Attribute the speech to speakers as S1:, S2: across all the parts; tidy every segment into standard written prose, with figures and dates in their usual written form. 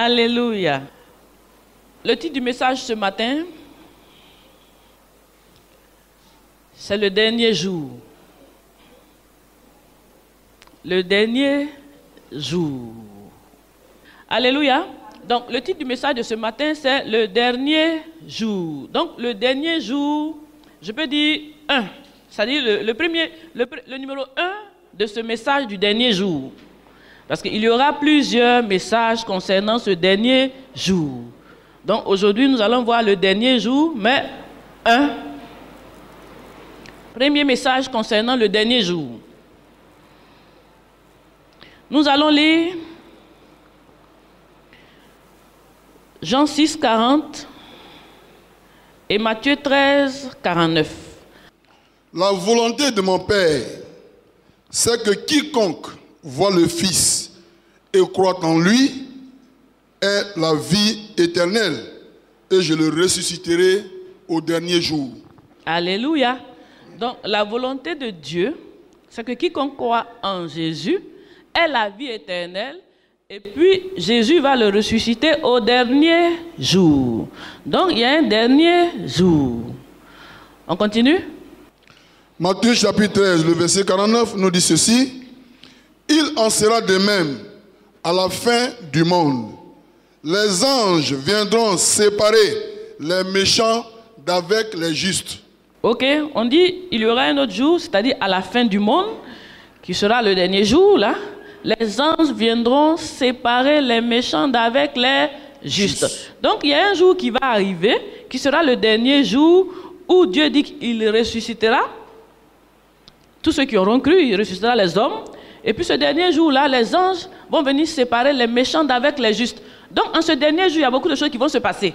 S1: Alléluia. Le titre du message ce matin, c'est le dernier jour. Le dernier jour. Alléluia. Donc, le titre du message de ce matin, c'est le dernier jour. Donc, le dernier jour, je peux dire 1. C'est-à-dire le numéro 1 de ce message du dernier jour. Parce qu'il y aura plusieurs messages concernant ce dernier jour. Donc, aujourd'hui, nous allons voir le dernier jour, mais 1. Premier message concernant le dernier jour. Nous allons lire Jean 6, 40 et Matthieu 13, 49.
S2: La volonté de mon Père, c'est que quiconque voit le Fils et croit en lui ait la vie éternelle, et je le ressusciterai au dernier jour.
S1: Alléluia. Donc, la volonté de Dieu, c'est que quiconque croit en Jésus ait la vie éternelle, et puis Jésus va le ressusciter au dernier jour. Donc, il y a un dernier jour. On continue?
S2: Matthieu chapitre 13, le verset 49 nous dit ceci. Il en sera de même à la fin du monde. Les anges viendront séparer les méchants d'avec les justes. Ok,
S1: on dit il y aura un autre jour, c'est-à-dire à la fin du monde, qui sera le dernier jour, là. Les anges viendront séparer les méchants d'avec les justes. Donc il y a un jour qui va arriver, qui sera le dernier jour où Dieu dit qu'il ressuscitera tous ceux qui auront cru, il ressuscitera les hommes. Et puis ce dernier jour-là, les anges vont venir séparer les méchants d'avec les justes. Donc en ce dernier jour, il y a beaucoup de choses qui vont se passer.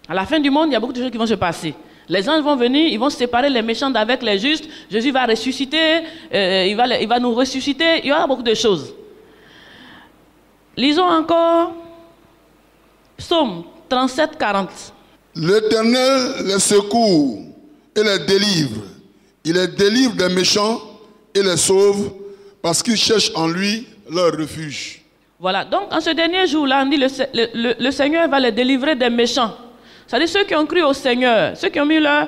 S1: À la fin du monde, il y a beaucoup de choses qui vont se passer. Les anges vont venir, ils vont séparer les méchants d'avec les justes. Jésus va ressusciter, il va nous ressusciter. Il y aura beaucoup de choses. Lisons encore Psaume 37, 40.
S2: L'Éternel les secourt et les délivre. Il les délivre des méchants et les sauve parce qu'ils cherchent en lui leur refuge.
S1: Voilà, donc en ce dernier jour-là, on dit le Seigneur va les délivrer des méchants. C'est-à-dire ceux qui ont cru au Seigneur, ceux qui ont mis leur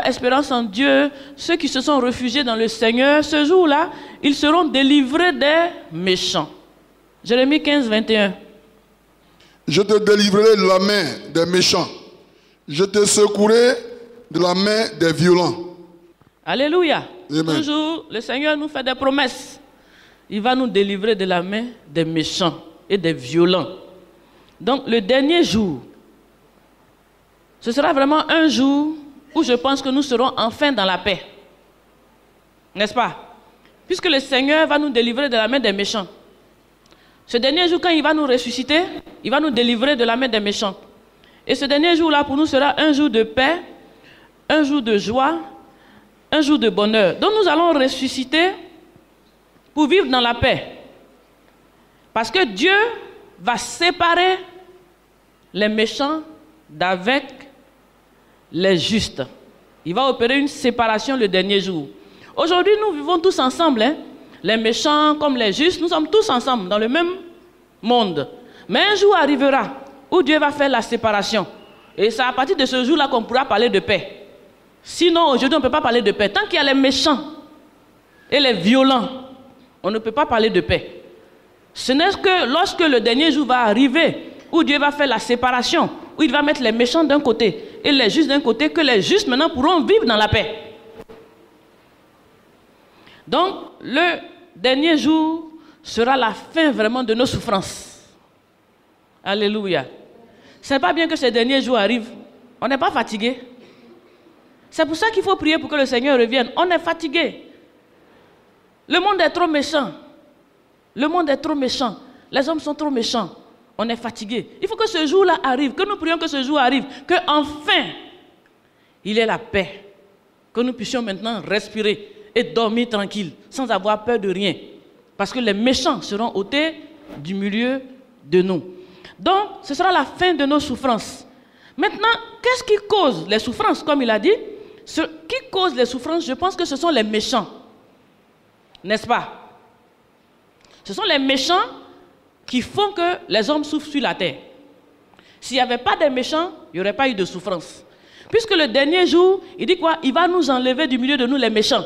S1: espérance en Dieu, ceux qui se sont réfugiés dans le Seigneur, ce jour-là, ils seront délivrés des méchants. Jérémie 15, 21.
S2: Je te délivrerai de la main des méchants. Je te secouerai de la main des violents.
S1: Alléluia.
S2: Amen.
S1: Toujours, le Seigneur nous fait des promesses. Il va nous délivrer de la main des méchants et des violents. Donc, le dernier jour, ce sera vraiment un jour où je pense que nous serons enfin dans la paix. N'est-ce pas? Puisque le Seigneur va nous délivrer de la main des méchants. Ce dernier jour, quand il va nous ressusciter, il va nous délivrer de la main des méchants. Et ce dernier jour-là, pour nous, sera un jour de paix, un jour de joie, un jour de bonheur. Donc nous allons ressusciter pour vivre dans la paix. Parce que Dieu va séparer les méchants d'avec les justes. Il va opérer une séparation le dernier jour. Aujourd'hui, nous vivons tous ensemble. Hein? Les méchants comme les justes, nous sommes tous ensemble dans le même monde. Mais un jour arrivera où Dieu va faire la séparation. Et c'est à partir de ce jour-là qu'on pourra parler de paix. Sinon, aujourd'hui, on ne peut pas parler de paix. Tant qu'il y a les méchants et les violents, on ne peut pas parler de paix. Ce n'est que lorsque le dernier jour va arriver, où Dieu va faire la séparation, où il va mettre les méchants d'un côté et les justes d'un côté, que les justes maintenant pourront vivre dans la paix. Donc, le dernier jour sera la fin vraiment de nos souffrances. Alléluia. Ce n'est pas bien que ces derniers jours arrivent. On n'est pas fatigué. C'est pour ça qu'il faut prier pour que le Seigneur revienne. On est fatigué. Le monde est trop méchant. Le monde est trop méchant. Les hommes sont trop méchants. On est fatigué. Il faut que ce jour-là arrive, que nous prions que ce jour arrive, que enfin il y ait la paix, que nous puissions maintenant respirer et dormir tranquille, sans avoir peur de rien. Parce que les méchants seront ôtés du milieu de nous. Donc, ce sera la fin de nos souffrances. Maintenant, qu'est-ce qui cause les souffrances, comme il a dit? Ce qui cause les souffrances, je pense que ce sont les méchants. N'est-ce pas? Ce sont les méchants qui font que les hommes souffrent sur la terre. S'il n'y avait pas des méchants, il n'y aurait pas eu de souffrance. Puisque le dernier jour, il dit quoi? Il va nous enlever du milieu de nous les méchants.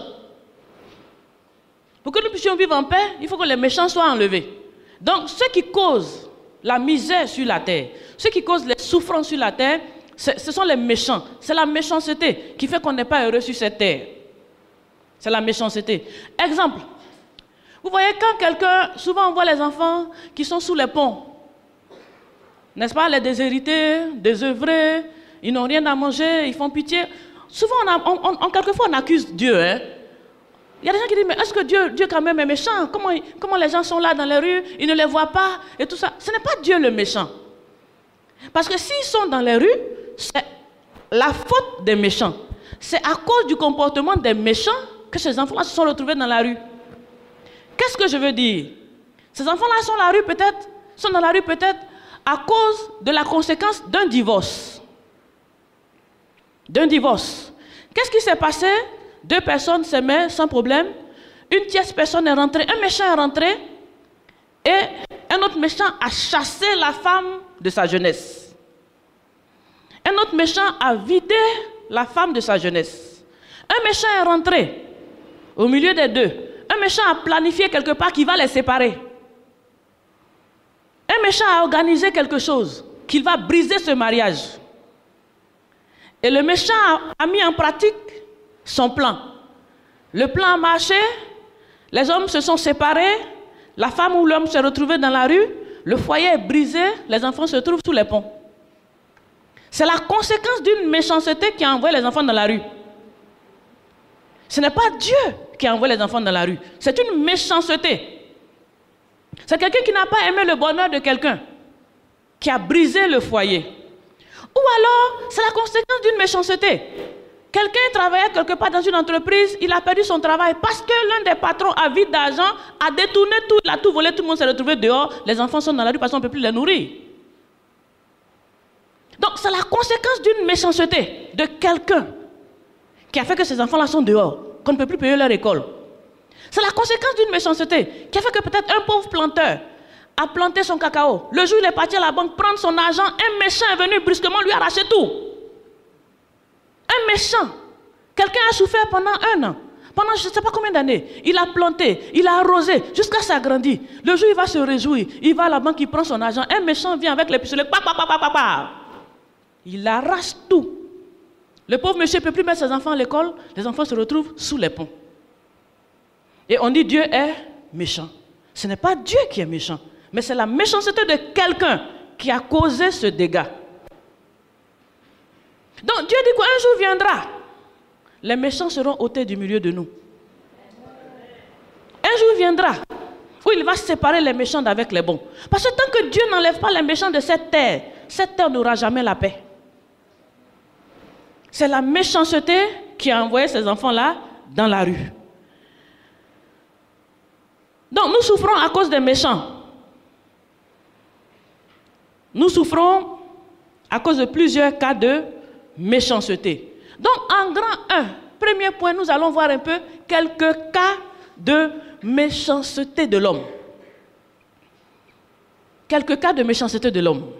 S1: Pour que nous puissions vivre en paix, il faut que les méchants soient enlevés. Donc, ce qui cause la misère sur la terre, ce qui cause les souffrances sur la terre, ce sont les méchants. C'est la méchanceté qui fait qu'on n'est pas heureux sur cette terre. C'est la méchanceté. Exemple, vous voyez quand quelqu'un, souvent on voit les enfants qui sont sous les ponts, n'est-ce pas, les déshérités, désœuvrés, ils n'ont rien à manger, ils font pitié. Souvent, quelquefois on accuse Dieu. Hein? Il y a des gens qui disent, mais est-ce que Dieu quand même est méchant? Comment les gens sont là dans les rues, ils ne les voient pas et tout ça. Ce n'est pas Dieu le méchant. Parce que s'ils sont dans les rues, c'est la faute des méchants. C'est à cause du comportement des méchants que ces enfants-là se sont retrouvés dans la rue. Qu'est-ce que je veux dire? Ces enfants-là sont dans la rue peut-être à cause de la conséquence d'un divorce. D'un divorce. Qu'est-ce qui s'est passé? Deux personnes s'aimaient sans problème. Une tierce personne est rentrée, un méchant est rentré et un autre méchant a chassé la femme de sa jeunesse. Un autre méchant a vidé la femme de sa jeunesse. Un méchant est rentré au milieu des deux. Un méchant a planifié quelque part qui va les séparer. Un méchant a organisé quelque chose qui va briser ce mariage. Et le méchant a mis en pratique son plan. Le plan a marché, les hommes se sont séparés, la femme ou l'homme s'est retrouvé dans la rue, le foyer est brisé, les enfants se trouvent sous les ponts. C'est la conséquence d'une méchanceté qui a envoyé les enfants dans la rue. Ce n'est pas Dieu qui a envoyé les enfants dans la rue, c'est une méchanceté. C'est quelqu'un qui n'a pas aimé le bonheur de quelqu'un, qui a brisé le foyer. Ou alors, c'est la conséquence d'une méchanceté. Quelqu'un travaillait quelque part dans une entreprise, il a perdu son travail parce que l'un des patrons, avide d'argent, a détourné tout, il a tout volé, tout le monde s'est retrouvé dehors, les enfants sont dans la rue parce qu'on ne peut plus les nourrir. Donc, c'est la conséquence d'une méchanceté de quelqu'un qui a fait que ces enfants-là sont dehors, qu'on ne peut plus payer leur école. C'est la conséquence d'une méchanceté qui a fait que peut-être un pauvre planteur a planté son cacao. Le jour où il est parti à la banque prendre son argent, un méchant est venu brusquement lui arracher tout. Un méchant. Quelqu'un a souffert pendant 1 an. Pendant je ne sais pas combien d'années. Il a planté, il a arrosé, jusqu'à ce que ça grandit. Le jour où il va se réjouir, il va à la banque, il prend son argent. Un méchant vient avec les pistolets. Il arrache tout. Le pauvre monsieur ne peut plus mettre ses enfants à l'école. Les enfants se retrouvent sous les ponts. Et on dit Dieu est méchant. Ce n'est pas Dieu qui est méchant, mais c'est la méchanceté de quelqu'un qui a causé ce dégât. Donc Dieu dit qu'un jour viendra, les méchants seront ôtés du milieu de nous. Un jour viendra où il va séparer les méchants d'avec les bons. Parce que tant que Dieu n'enlève pas les méchants de cette terre n'aura jamais la paix. C'est la méchanceté qui a envoyé ces enfants-là dans la rue. Donc nous souffrons à cause des méchants. Nous souffrons à cause de plusieurs cas de méchanceté. Donc en grand 1, premier point, nous allons voir un peu quelques cas de méchanceté de l'homme. Quelques cas de méchanceté de l'homme.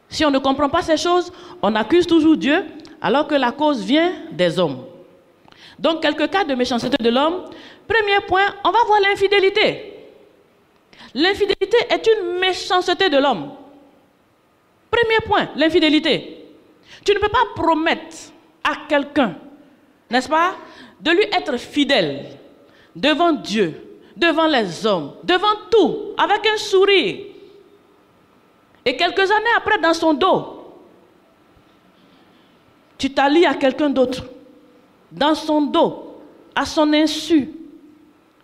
S1: Si on ne comprend pas ces choses, on accuse toujours Dieu, alors que la cause vient des hommes. Donc quelques cas de méchanceté de l'homme. Premier point, on va voir l'infidélité. L'infidélité est une méchanceté de l'homme. Premier point, l'infidélité. Tu ne peux pas promettre à quelqu'un, n'est-ce pas, de lui être fidèle devant Dieu, devant les hommes, devant tout, avec un sourire. Et quelques années après, dans son dos, tu t'allies à quelqu'un d'autre. Dans son dos, à son insu.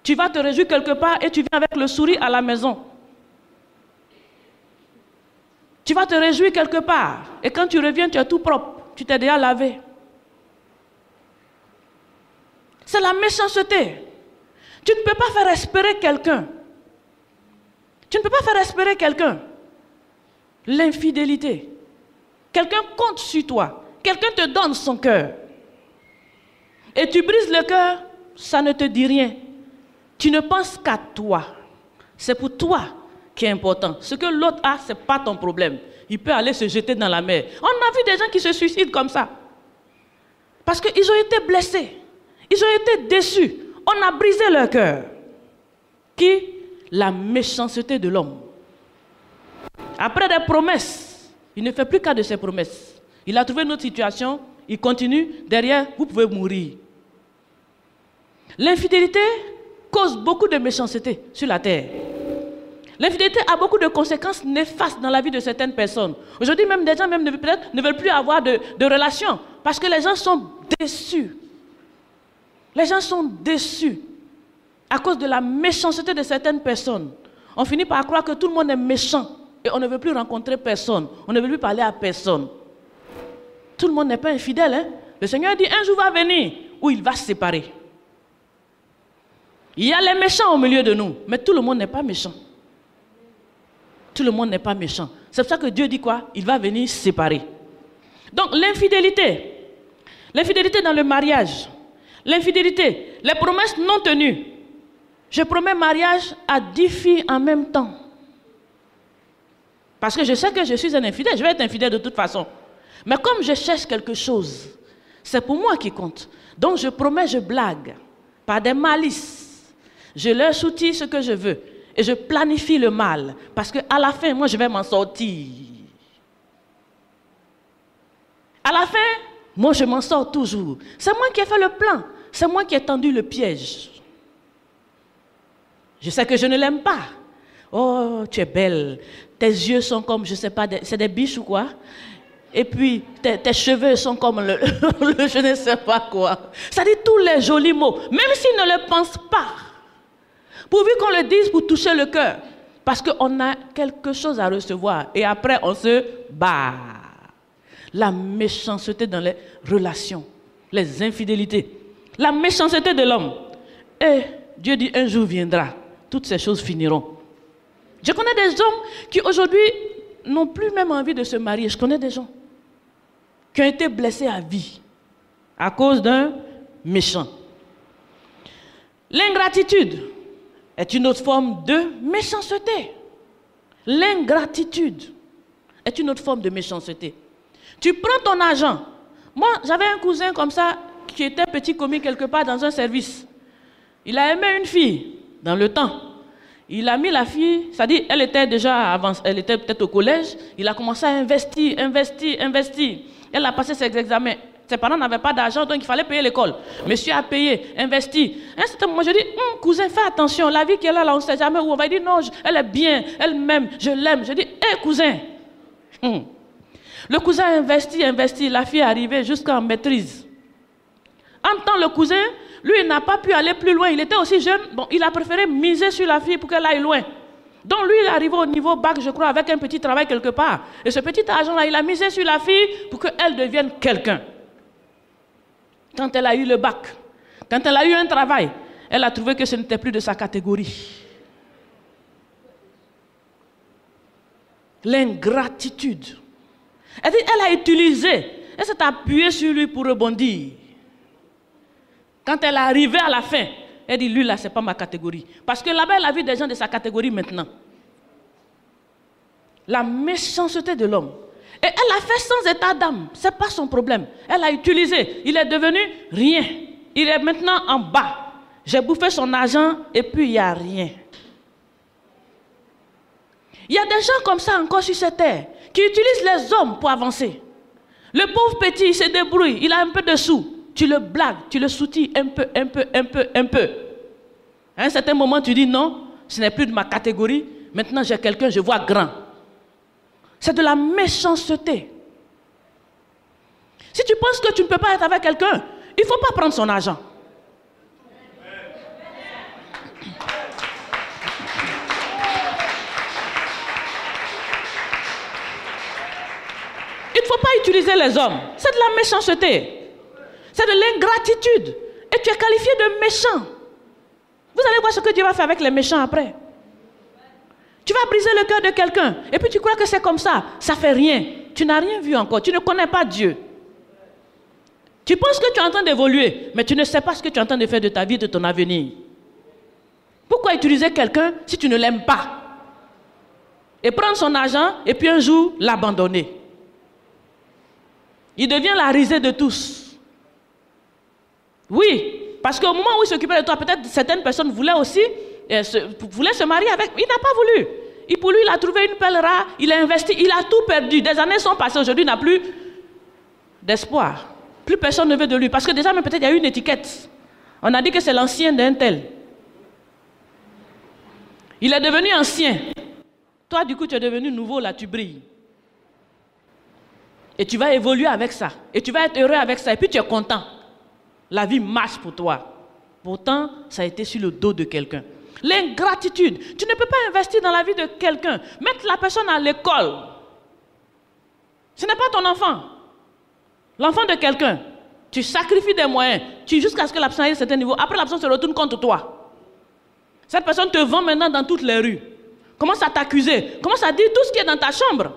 S1: Tu vas te réjouir quelque part et tu viens avec le sourire à la maison. Tu vas te réjouir quelque part et quand tu reviens, tu es tout propre. Tu t'es déjà lavé. C'est la méchanceté. Tu ne peux pas faire espérer quelqu'un. Tu ne peux pas faire espérer quelqu'un. L'infidélité. Quelqu'un compte sur toi. Quelqu'un te donne son cœur. Et tu brises le cœur, ça ne te dit rien. Tu ne penses qu'à toi. C'est pour toi qui est important. Ce que l'autre a, ce n'est pas ton problème. Il peut aller se jeter dans la mer. On a vu des gens qui se suicident comme ça. Parce qu'ils ont été blessés. Ils ont été déçus. On a brisé leur cœur. Qui? La méchanceté de l'homme. Après des promesses, il ne fait plus qu'à de ses promesses. Il a trouvé une autre situation, il continue, derrière, vous pouvez mourir. L'infidélité cause beaucoup de méchanceté sur la terre. L'infidélité a beaucoup de conséquences néfastes dans la vie de certaines personnes. Aujourd'hui, même des gens même peut-être ne veulent plus avoir de relations parce que les gens sont déçus. Les gens sont déçus à cause de la méchanceté de certaines personnes. On finit par croire que tout le monde est méchant et on ne veut plus rencontrer personne. On ne veut plus parler à personne. Tout le monde n'est pas infidèle. Hein? Le Seigneur dit un jour va venir où il va se séparer. Il y a les méchants au milieu de nous, mais tout le monde n'est pas méchant. Tout le monde n'est pas méchant. C'est pour ça que Dieu dit quoi? Il va venir séparer. Donc l'infidélité. L'infidélité dans le mariage. L'infidélité. Les promesses non tenues. Je promets mariage à 10 filles en même temps. Parce que je sais que je suis un infidèle. Je vais être infidèle de toute façon. Mais comme je cherche quelque chose, c'est pour moi qui compte. Donc je promets, je blague. Par des malices. Je leur soutille ce que je veux. Et je planifie le mal. Parce qu'à la fin, moi, je vais m'en sortir. À la fin, moi, je m'en sors toujours. C'est moi qui ai fait le plan. C'est moi qui ai tendu le piège. Je sais que je ne l'aime pas. Oh, tu es belle. Tes yeux sont comme, je ne sais pas, c'est des biches ou quoi? Et puis, tes cheveux sont comme le je ne sais pas quoi. Ça dit tous les jolis mots. Même s'ils ne le pensent pas. Pourvu qu'on le dise pour toucher le cœur. Parce qu'on a quelque chose à recevoir. Et après, on se bat. La méchanceté dans les relations. Les infidélités. La méchanceté de l'homme. Et Dieu dit, un jour viendra. Toutes ces choses finiront. Je connais des hommes qui aujourd'hui n'ont plus même envie de se marier. Je connais des gens qui ont été blessés à vie à cause d'un méchant. L'ingratitude est une autre forme de méchanceté. L'ingratitude est une autre forme de méchanceté. Tu prends ton argent. Moi, j'avais un cousin comme ça qui était petit commis quelque part dans un service. Il a aimé une fille dans le temps. Il a mis la fille, c'est-à-dire elle était déjà avancée, elle était peut-être au collège. Il a commencé à investir. Elle a passé ses examens. Ses parents n'avaient pas d'argent, donc il fallait payer l'école. Monsieur a payé, investi. À un certain moment, je dis, cousin, fais attention, la vie qu'elle a là, on ne sait jamais où. On va dire, non, elle est bien, elle m'aime, je l'aime. Je dis, hé, cousin. Le cousin a investi, la fille est arrivée jusqu'en maîtrise. En même temps, le cousin, lui, il n'a pas pu aller plus loin. Il était aussi jeune, bon, il a préféré miser sur la fille pour qu'elle aille loin. Donc lui, il est arrivé au niveau bac, je crois, avec un petit travail quelque part. Et ce petit argent-là, il a misé sur la fille pour qu'elle devienne quelqu'un. Quand elle a eu le bac, quand elle a eu un travail, elle a trouvé que ce n'était plus de sa catégorie. L'ingratitude. Elle a utilisé, elle s'est appuyée sur lui pour rebondir. Quand elle est arrivée à la fin, elle dit, lui là, ce n'est pas ma catégorie. Parce que là-bas, elle a vu des gens de sa catégorie maintenant. La méchanceté de l'homme. Et elle a fait sans état d'âme. Ce n'est pas son problème. Elle a utilisé. Il est devenu rien. Il est maintenant en bas. J'ai bouffé son argent et puis il n'y a rien. Il y a des gens comme ça encore sur cette terre qui utilisent les hommes pour avancer. Le pauvre petit, il se débrouille. Il a un peu de sous. Tu le blagues, tu le soutilles un peu. À un certain moment, tu dis non, ce n'est plus de ma catégorie. Maintenant, j'ai quelqu'un, je vois grand. C'est de la méchanceté. Si tu penses que tu ne peux pas être avec quelqu'un, il ne faut pas prendre son argent. Il ne faut pas utiliser les hommes. C'est de la méchanceté. C'est de l'ingratitude. Et tu es qualifié de méchant. Vous allez voir ce que Dieu va faire avec les méchants après. Tu vas briser le cœur de quelqu'un. Et puis tu crois que c'est comme ça. Ça ne fait rien. Tu n'as rien vu encore. Tu ne connais pas Dieu. Tu penses que tu es en train d'évoluer. Mais tu ne sais pas ce que tu es en train de faire de ta vie, de ton avenir. Pourquoi utiliser quelqu'un si tu ne l'aimes pas? et prendre son argent et puis un jour l'abandonner. Il devient la risée de tous. Oui, parce qu'au moment où il s'occupait de toi, peut-être certaines personnes voulaient aussi se marier avec. Il n'a pas voulu. Et pour lui, il a trouvé une perle rare, il a investi, il a tout perdu. Des années sont passées, aujourd'hui il n'a plus d'espoir. Plus personne ne veut de lui. Parce que déjà, même peut-être il y a eu une étiquette. On a dit que c'est l'ancien d'un tel. Il est devenu ancien. Toi, du coup, tu es devenu nouveau, là, tu brilles. Et tu vas évoluer avec ça. Et tu vas être heureux avec ça. Et puis tu es content. La vie marche pour toi. Pourtant, ça a été sur le dos de quelqu'un. L'ingratitude. Tu ne peux pas investir dans la vie de quelqu'un. Mettre la personne à l'école. Ce n'est pas ton enfant. L'enfant de quelqu'un. Tu sacrifies des moyens. Jusqu'à ce que la personne ait un certain niveau. Après, la personne se retourne contre toi. Cette personne te vend maintenant dans toutes les rues. Commence à t'accuser. Commence à dire tout ce qui est dans ta chambre.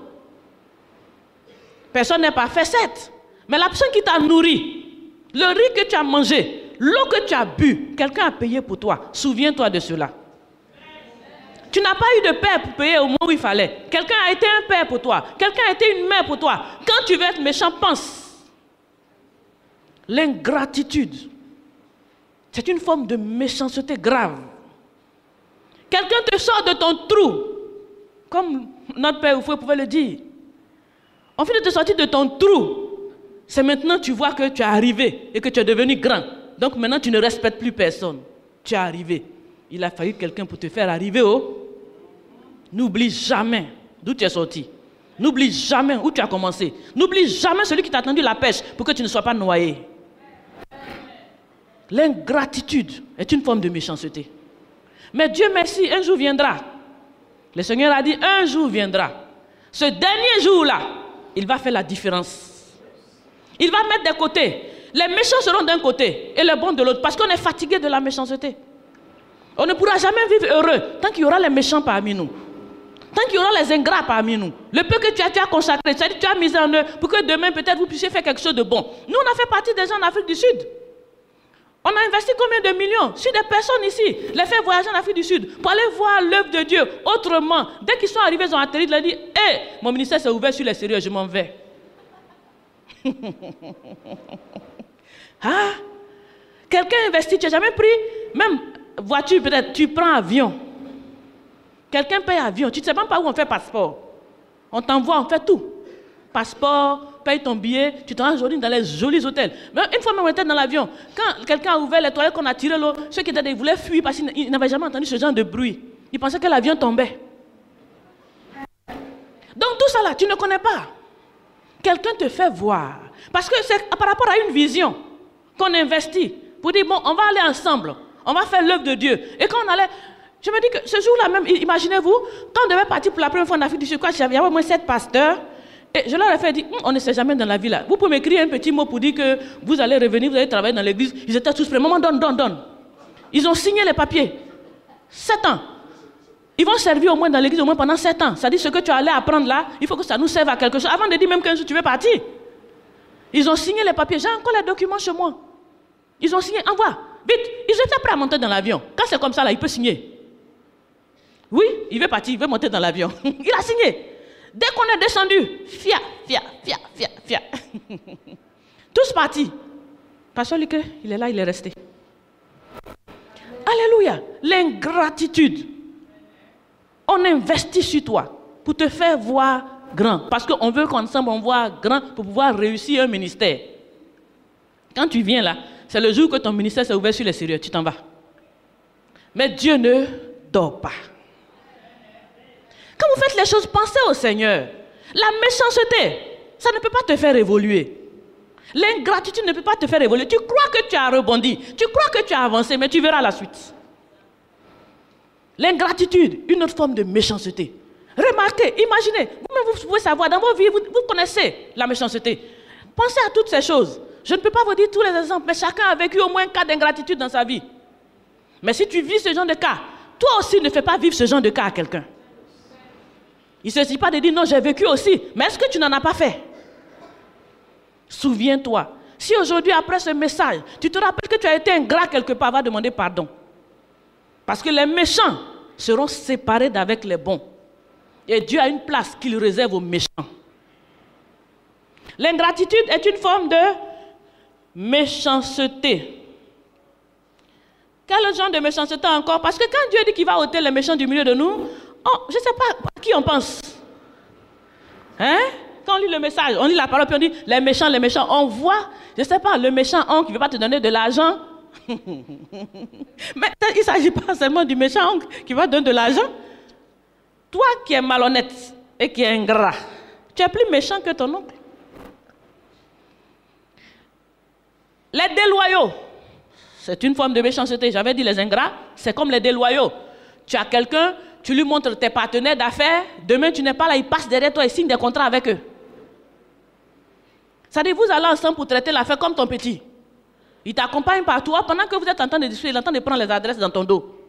S1: Personne n'est parfait, certes. Mais la personne qui t'a nourri, le riz que tu as mangé, l'eau que tu as bu, quelqu'un a payé pour toi. Souviens-toi de cela. Tu n'as pas eu de père pour payer au moment où il fallait. Quelqu'un a été un père pour toi. Quelqu'un a été une mère pour toi. Quand tu veux être méchant, pense. L'ingratitude, c'est une forme de méchanceté grave. Quelqu'un te sort de ton trou, comme notre père Oufoué pouvait le dire. On finit de te sortir de ton trou. C'est maintenant que tu vois que tu es arrivé et que tu es devenu grand. Donc maintenant, tu ne respectes plus personne. Tu es arrivé. Il a fallu quelqu'un pour te faire arriver au... N'oublie jamais d'où tu es sorti. N'oublie jamais où tu as commencé. N'oublie jamais celui qui t'a tendu la pêche pour que tu ne sois pas noyé. L'ingratitude est une forme de méchanceté. Mais Dieu merci, un jour viendra. Le Seigneur a dit, un jour viendra. Ce dernier jour-là, il va faire la différence. Il va mettre des côtés. Les méchants seront d'un côté et les bons de l'autre. Parce qu'on est fatigué de la méchanceté. On ne pourra jamais vivre heureux tant qu'il y aura les méchants parmi nous. Tant qu'il y aura les ingrats parmi nous. Le peu que tu as consacré, c'est-à-dire tu as mis en eux pour que demain peut-être vous puissiez faire quelque chose de bon. Nous, on a fait partie des gens en Afrique du Sud. On a investi combien de millions sur des personnes ici, les faire voyager en Afrique du Sud pour aller voir l'œuvre de Dieu autrement. Dès qu'ils sont arrivés, ils ont atterri, ils ont dit, hé, mon ministère s'est ouvert sur les sérieux, je m'en vais. Ah, quelqu'un investit, tu n'as jamais pris, même voiture peut-être, tu prends avion. Quelqu'un paye avion, tu ne sais même pas où on fait passeport. On t'envoie, on fait tout. Passeport, paye ton billet, tu te rends aujourd'hui dans les jolis hôtels. Mais une fois même on était dans l'avion, quand quelqu'un a ouvert les toilettes, qu'on a tiré l'eau, ceux qui étaient là, ils voulaient fuir parce qu'ils n'avaient jamais entendu ce genre de bruit. Ils pensaient que l'avion tombait. Donc tout ça là, tu ne connais pas. Quelqu'un te fait voir. Parce que c'est par rapport à une vision qu'on investit. Pour dire, bon, on va aller ensemble. On va faire l'œuvre de Dieu. Et quand on allait... Je me dis que ce jour-là même, imaginez-vous, quand on devait partir pour la première fois en Afrique du Sud, il y avait au moins 7 pasteurs. Et je leur ai fait dire, on ne sait jamais dans la vie là. Vous pouvez m'écrire un petit mot pour dire que vous allez revenir, vous allez travailler dans l'église. Ils étaient tous prêts. Maman, donne. Ils ont signé les papiers. 7 ans. Ils vont servir au moins dans l'église au moins pendant 7 ans. Ça dit ce que tu allais apprendre là, il faut que ça nous serve à quelque chose. Avant de dire même qu'un jour tu veux partir. Ils ont signé les papiers. J'ai encore les documents chez moi. Ils ont signé. Envoie. Vite. Ils étaient prêts à monter dans l'avion. Quand c'est comme ça là, il peut signer. Oui, il veut partir, il veut monter dans l'avion. Il a signé. Dès qu'on est descendu, fia. Tous partis. Pasteur Luc, il est là, il est resté. Alléluia. L'ingratitude. On investit sur toi pour te faire voir grand. Parce qu'on veut qu'ensemble on voit grand pour pouvoir réussir un ministère. Quand tu viens là, c'est le jour que ton ministère s'est ouvert sur les sérieux, tu t'en vas. Mais Dieu ne dort pas. Quand vous faites les choses, pensez au Seigneur. La méchanceté, ça ne peut pas te faire évoluer. L'ingratitude ne peut pas te faire évoluer. Tu crois que tu as rebondi, tu crois que tu as avancé, mais tu verras la suite. L'ingratitude, une autre forme de méchanceté. Remarquez, imaginez, vous-même vous pouvez savoir, dans vos vies, vous connaissez la méchanceté. Pensez à toutes ces choses. Je ne peux pas vous dire tous les exemples, mais chacun a vécu au moins un cas d'ingratitude dans sa vie. Mais si tu vis ce genre de cas, toi aussi ne fais pas vivre ce genre de cas à quelqu'un. Il ne suffit pas de dire non, j'ai vécu aussi. Mais est-ce que tu n'en as pas fait? Souviens-toi. Si aujourd'hui, après ce message, tu te rappelles que tu as été ingrat quelque part, va demander pardon. Parce que les méchants seront séparés d'avec les bons. Et Dieu a une place qu'il réserve aux méchants. L'ingratitude est une forme de méchanceté. Quel genre de méchanceté encore? Parce que quand Dieu dit qu'il va ôter les méchants du milieu de nous, je ne sais pas à qui on pense. Hein? Quand on lit le message, on lit la parole, puis on dit les méchants, on voit, je ne sais pas, le méchant oncle qui ne veut pas te donner de l'argent. Mais il ne s'agit pas seulement du méchant oncle qui va te donner de l'argent. Toi qui es malhonnête et qui es ingrat, tu es plus méchant que ton oncle. Les déloyaux, c'est une forme de méchanceté. J'avais dit les ingrats, c'est comme les déloyaux. Tu as quelqu'un, tu lui montres tes partenaires d'affaires, demain tu n'es pas là, il passe derrière toi et signe des contrats avec eux. Ça dit, vous allez ensemble pour traiter l'affaire comme ton petit. Il t'accompagne partout, pendant que vous êtes en train de discuter, il est en train de prendre les adresses dans ton dos.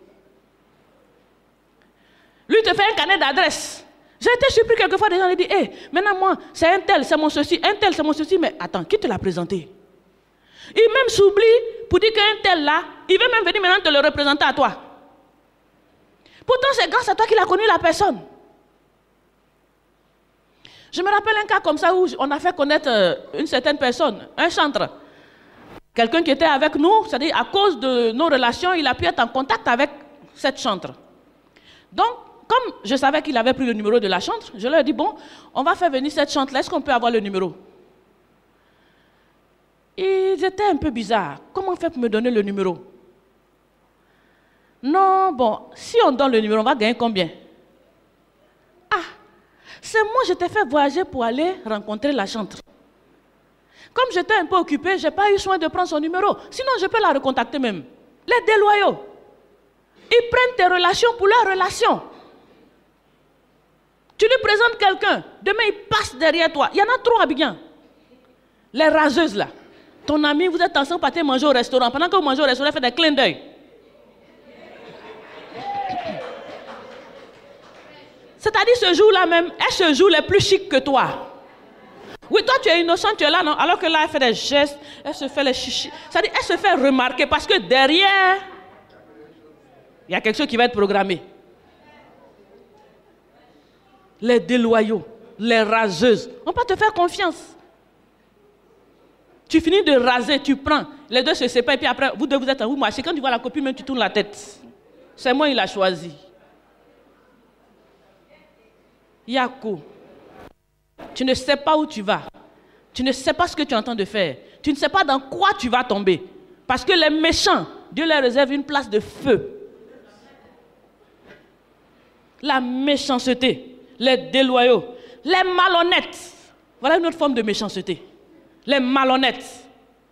S1: Lui te fait un carnet d'adresses. J'ai été surpris quelquefois, des gens lui disent, hé, maintenant moi, c'est un tel, c'est mon ceci, un tel, c'est mon ceci, mais attends, qui te l'a présenté? Il même s'oublie pour dire qu'un tel là, il veut même venir maintenant te le représenter à toi. Pourtant, c'est grâce à toi qu'il a connu la personne. Je me rappelle un cas comme ça où on a fait connaître une certaine personne, un chantre. Quelqu'un qui était avec nous, c'est-à-dire à cause de nos relations, il a pu être en contact avec cette chantre. Donc, comme je savais qu'il avait pris le numéro de la chantre, je leur ai dit, bon, on va faire venir cette chantre-là, est-ce qu'on peut avoir le numéro? Ils étaient un peu bizarres. Comment on fait pour me donner le numéro? Non, bon, si on donne le numéro, on va gagner combien? Ah, c'est moi, je t'ai fait voyager pour aller rencontrer la chantre. Comme j'étais un peu occupée, je n'ai pas eu soin de prendre son numéro. Sinon, je peux la recontacter même. Les déloyaux. Ils prennent tes relations pour leurs relations. Tu lui présentes quelqu'un, demain il passe derrière toi. Il y en a trop à Abidjan. Les raseuses là. Ton ami, vous êtes ensemble, partez manger au restaurant. Pendant que vous mangez au restaurant, faites des clins d'œil. C'est-à-dire ce jour-là même, elle se joue les plus chic que toi. Oui, toi tu es innocent, tu es là, non? Alors que là, elle fait des gestes, elle se fait les chichis. C'est-à-dire, elle se fait remarquer parce que derrière, il y a quelque chose qui va être programmé. Les déloyaux, les raseuses, on peut te faire confiance. Tu finis de raser, tu prends, les deux se séparent, et puis après, vous deux vous êtes en vous marchez. Quand tu vois la copine, même tu tournes la tête. C'est moi, il a choisi. Yako, tu ne sais pas où tu vas. Tu ne sais pas ce que tu es en train de faire. Tu ne sais pas dans quoi tu vas tomber. Parce que les méchants, Dieu leur réserve une place de feu. La méchanceté, les déloyaux, les malhonnêtes. Voilà une autre forme de méchanceté. Les malhonnêtes.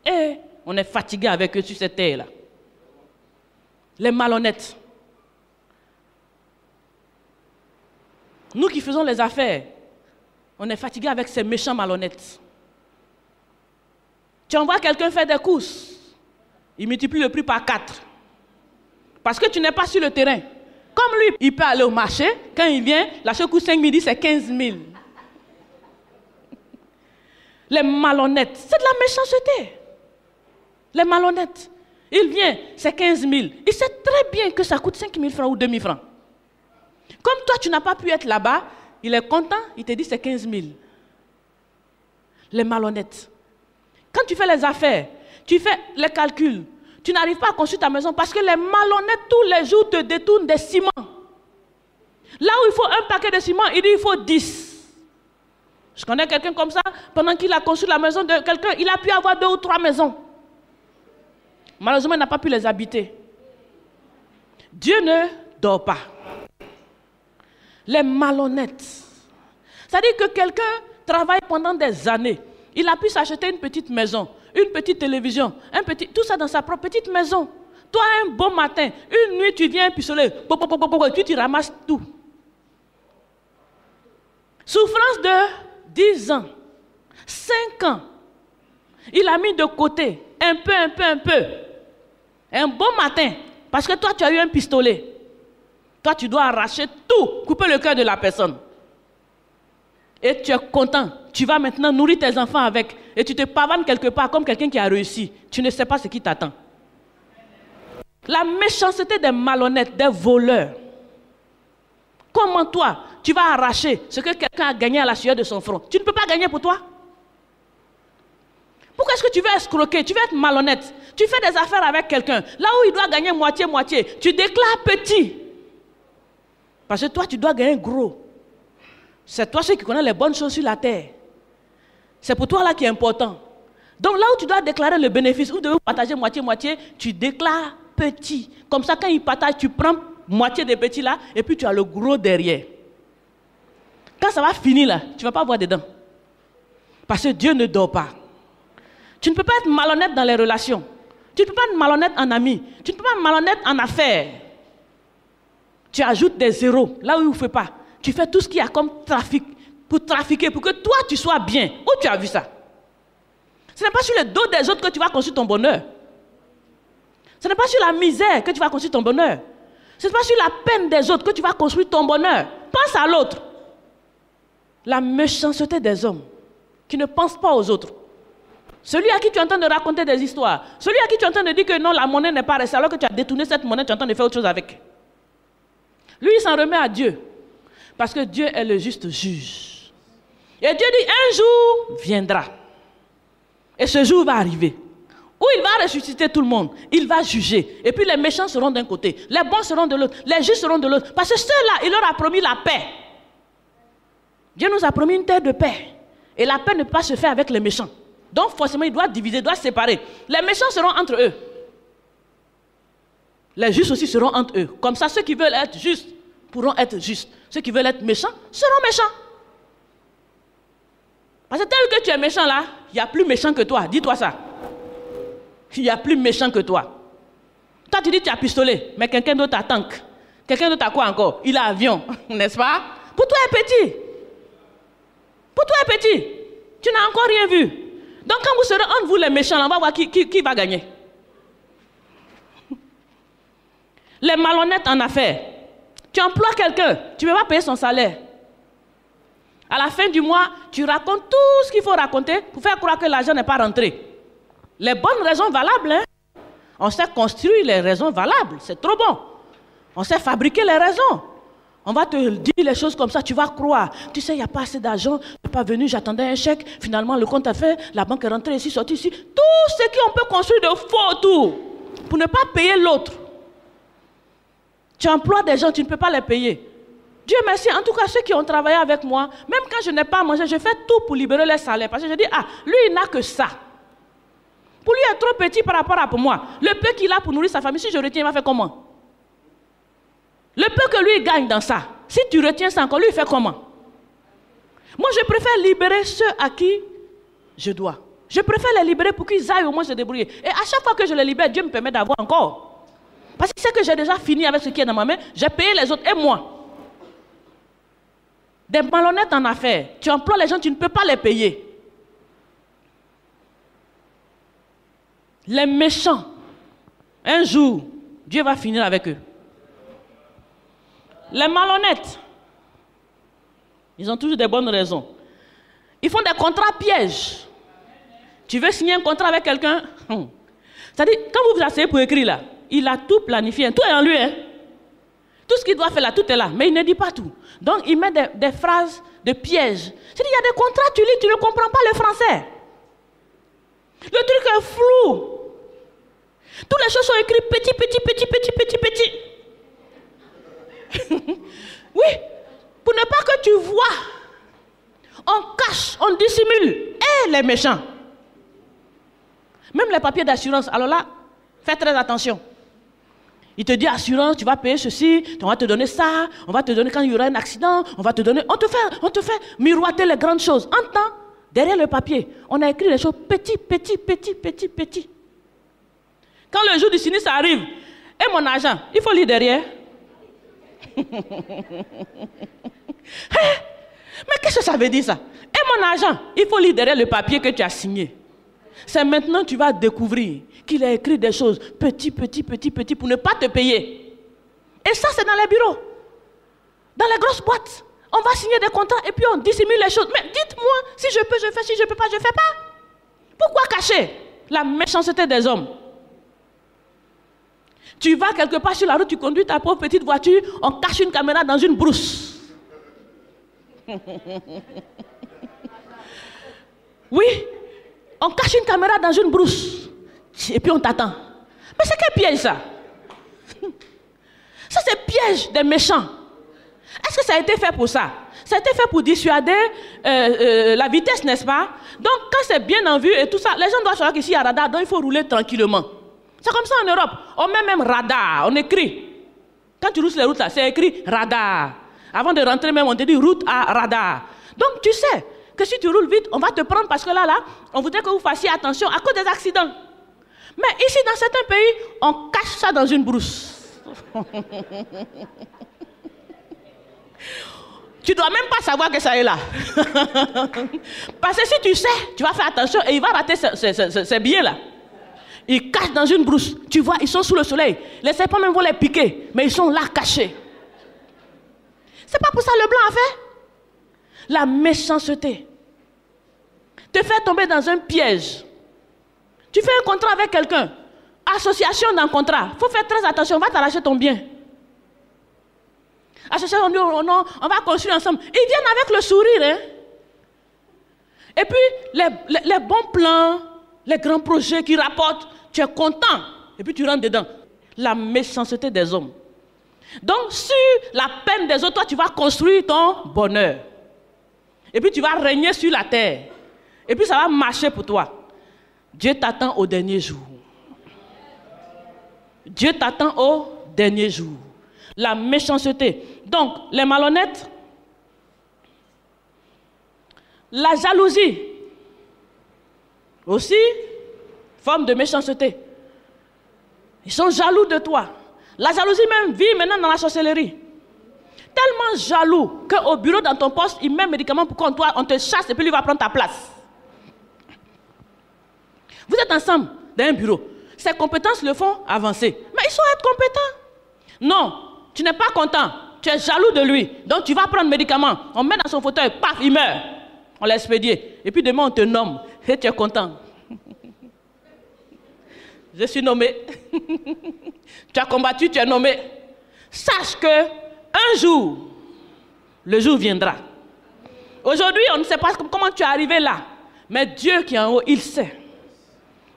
S1: Et on est fatigué avec eux sur cette terre-là. Les malhonnêtes. Nous qui faisons les affaires, on est fatigué avec ces méchants malhonnêtes. Tu envoies quelqu'un faire des courses, il multiplie le prix par 4. Parce que tu n'es pas sur le terrain. Comme lui, il peut aller au marché, quand il vient, la chose coûte 5 000, c'est 15 000. Les malhonnêtes, c'est de la méchanceté. Les malhonnêtes, il vient, c'est 15 000. Il sait très bien que ça coûte 5 000 francs ou 2 000 francs. Comme toi, tu n'as pas pu être là-bas, il est content, il te dit c'est 15 000. Les malhonnêtes. Quand tu fais les affaires, tu fais les calculs, tu n'arrives pas à construire ta maison parce que les malhonnêtes, tous les jours, te détournent des ciments. Là où il faut un paquet de ciment, il dit il faut 10. Je connais quelqu'un comme ça, pendant qu'il a construit la maison de quelqu'un, il a pu avoir 2 ou 3 maisons. Malheureusement, il n'a pas pu les habiter. Dieu ne dort pas. Les malhonnêtes. C'est-à-dire que quelqu'un travaille pendant des années. Il a pu s'acheter une petite maison, une petite télévision, tout ça dans sa propre petite maison. Toi, un bon matin, une nuit, tu viens pistolet, tu ramasses tout. Souffrance de 10 ans, 5 ans. Il a mis de côté, un peu. Un bon matin, parce que toi, tu as eu un pistolet. Toi, tu dois arracher tout, couper le cœur de la personne. Et tu es content. Tu vas maintenant nourrir tes enfants avec. Et tu te pavanes quelque part comme quelqu'un qui a réussi. Tu ne sais pas ce qui t'attend. La méchanceté des malhonnêtes, des voleurs. Comment toi, tu vas arracher ce que quelqu'un a gagné à la sueur de son front. Tu ne peux pas gagner pour toi. Pourquoi est-ce que tu veux escroquer? Tu veux être malhonnête. Tu fais des affaires avec quelqu'un. Là où il doit gagner moitié-moitié, tu déclares petit. Parce que toi, tu dois gagner gros. C'est toi celui qui connaît les bonnes choses sur la terre. C'est pour toi là qui est important. Donc là où tu dois déclarer le bénéfice, ou de partager moitié-moitié, tu déclares petit. Comme ça, quand il partage, tu prends moitié des petits là, et puis tu as le gros derrière. Quand ça va finir là, tu ne vas pas voir dedans. Parce que Dieu ne dort pas. Tu ne peux pas être malhonnête dans les relations. Tu ne peux pas être malhonnête en ami. Tu ne peux pas être malhonnête en affaires. Tu ajoutes des zéros là où il ne faut pas. Tu fais tout ce qu'il y a comme trafic pour trafiquer, pour que toi tu sois bien. Où tu as vu ça? Ce n'est pas sur le dos des autres que tu vas construire ton bonheur. Ce n'est pas sur la misère que tu vas construire ton bonheur. Ce n'est pas sur la peine des autres que tu vas construire ton bonheur. Pense à l'autre. La méchanceté des hommes qui ne pensent pas aux autres. Celui à qui tu es en train de raconter des histoires. Celui à qui tu es en train de dire que non, la monnaie n'est pas restée, alors que tu as détourné cette monnaie, tu es en train de faire autre chose avec. Lui, il s'en remet à Dieu. Parce que Dieu est le juste juge. Et Dieu dit, un jour viendra. Et ce jour va arriver. Où il va ressusciter tout le monde. Il va juger. Et puis les méchants seront d'un côté. Les bons seront de l'autre. Les justes seront de l'autre. Parce que ceux-là, il leur a promis la paix. Dieu nous a promis une terre de paix. Et la paix ne peut pas se faire avec les méchants. Donc forcément, il doit diviser, il doit séparer. Les méchants seront entre eux. Les justes aussi seront entre eux. Comme ça, ceux qui veulent être justes pourront être justes. Ceux qui veulent être méchants seront méchants. Parce que tel que tu es méchant là, il y a plus méchant que toi. Dis-toi ça. Il y a plus méchant que toi. Toi, tu dis que tu as pistolet, mais quelqu'un d'autre a tank. Quelqu'un d'autre a quoi encore? Il a avion, n'est-ce pas? Pour toi, il est petit. Pour toi, il est petit. Tu n'as encore rien vu. Donc, quand vous serez entre vous les méchants, on va voir qui va gagner. Les malhonnêtes en affaires. Tu emploies quelqu'un, tu ne peux pas payer son salaire. À la fin du mois, tu racontes tout ce qu'il faut raconter pour faire croire que l'argent n'est pas rentré. Les bonnes raisons valables, hein? On sait construire les raisons valables, c'est trop bon. On sait fabriquer les raisons. On va te dire les choses comme ça, tu vas croire. Tu sais, il n'y a pas assez d'argent, je n'ai pas venu, j'attendais un chèque, finalement le compte a fait, la banque est rentrée ici, sortie ici. Tout ce qu'on peut construire de faux autour pour ne pas payer l'autre. Tu emploies des gens, tu ne peux pas les payer. Dieu merci, en tout cas ceux qui ont travaillé avec moi, même quand je n'ai pas mangé, je fais tout pour libérer les salaires. Parce que je dis, ah, lui il n'a que ça. Pour lui il est trop petit par rapport à pour moi. Le peu qu'il a pour nourrir sa famille, si je retiens, il va faire comment? Le peu que lui gagne dans ça, si tu retiens ça encore, lui il fait comment? Moi je préfère libérer ceux à qui je dois. Je préfère les libérer pour qu'ils aillent au moins se débrouiller. Et à chaque fois que je les libère, Dieu me permet d'avoir encore. Parce qu'il sait que j'ai déjà fini avec ce qui est dans ma main, j'ai payé les autres et moi. Des malhonnêtes en affaires, tu emploies les gens, tu ne peux pas les payer. Les méchants, un jour, Dieu va finir avec eux. Les malhonnêtes, ils ont toujours des bonnes raisons. Ils font des contrats pièges. Tu veux signer un contrat avec quelqu'un? C'est-à-dire, quand vous vous asseyez pour écrire là, il a tout planifié, tout est en lui. Hein? Tout ce qu'il doit faire là, tout est là, mais il ne dit pas tout. Donc il met des phrases de piège. C'est-à-dire, il y a des contrats, tu lis, tu ne comprends pas le français. Le truc est flou. Toutes les choses sont écrites petit, petit, petit, petit, petit, petit. Oui, pour ne pas que tu vois, on cache, on dissimule. Et les méchants. Même les papiers d'assurance, alors là, fais très attention. Il te dit assurance, tu vas payer ceci, on va te donner ça, on va te donner quand il y aura un accident, on va te donner, on te fait miroiter les grandes choses. En temps, derrière le papier, on a écrit les choses petit, petit, petit, petit, petit. Quand le jour du sinistre arrive, et mon argent, il faut lire derrière. Mais qu'est-ce que ça veut dire ça? Et mon argent, il faut lire derrière le papier que tu as signé. C'est maintenant que tu vas découvrir qu'il a écrit des choses petit, petit, petit, petit pour ne pas te payer. Et ça, c'est dans les bureaux. Dans les grosses boîtes. On va signer des contrats et puis on dissimule les choses. Mais dites-moi, si je peux, je fais. Si je ne peux pas, je ne fais pas. Pourquoi cacher la méchanceté des hommes? Tu vas quelque part sur la route, tu conduis ta pauvre petite voiture, on cache une caméra dans une brousse. Oui, on cache une caméra dans une brousse et puis on t'attend. Mais c'est quel piège ça? Ça c'est piège des méchants. Est-ce que ça a été fait pour ça? Ça a été fait pour dissuader la vitesse, n'est-ce pas? Donc quand c'est bien en vue et tout ça, les gens doivent savoir qu'ici il y a radar, donc il faut rouler tranquillement. C'est comme ça en Europe. On met même radar, on écrit. Quand tu roules sur les routes là, c'est écrit radar. Avant de rentrer même, on te dit route à radar. Donc tu sais que si tu roules vite, on va te prendre parce que là, on voudrait que vous fassiez attention à cause des accidents. Mais ici, dans certains pays, on cache ça dans une brousse. Tu ne dois même pas savoir que ça est là. Parce que si tu sais, tu vas faire attention et il va rater ces billets-là. Ils cachent dans une brousse. Tu vois, ils sont sous le soleil. Les serpents même vont les piquer, mais ils sont là cachés. C'est pas pour ça le blanc a fait. La méchanceté te fait tomber dans un piège. Tu fais un contrat avec quelqu'un. Association d'un contrat. Il faut faire très attention, on va t'arracher ton bien. Association, on dit, oh non, on va construire ensemble. Ils viennent avec le sourire. Hein? Et puis, les bons plans, les grands projets qui rapportent, tu es content. Et puis tu rentres dedans. La méchanceté des hommes. Donc, sur la peine des autres, toi, tu vas construire ton bonheur. Et puis, tu vas régner sur la terre. Et puis, ça va marcher pour toi. Dieu t'attend au dernier jour. Dieu t'attend au dernier jour. La méchanceté. Donc, les malhonnêtes. La jalousie. Aussi, forme de méchanceté. Ils sont jaloux de toi. La jalousie même vit maintenant dans la sorcellerie. Tellement jaloux qu'au bureau, dans ton poste, il met un médicament pour qu'on te chasse et puis lui va prendre ta place. Vous êtes ensemble dans un bureau. Ses compétences le font avancer. Mais il faut être compétent. Non, tu n'es pas content. Tu es jaloux de lui. Donc tu vas prendre le médicament. On met dans son fauteuil, paf, il meurt. On l'a expédié. Et puis demain, on te nomme. Et tu es content. Je suis nommé. Tu as combattu, tu es nommé. Sache que un jour, le jour viendra. Aujourd'hui, on ne sait pas comment tu es arrivé là. Mais Dieu qui est en haut, il sait.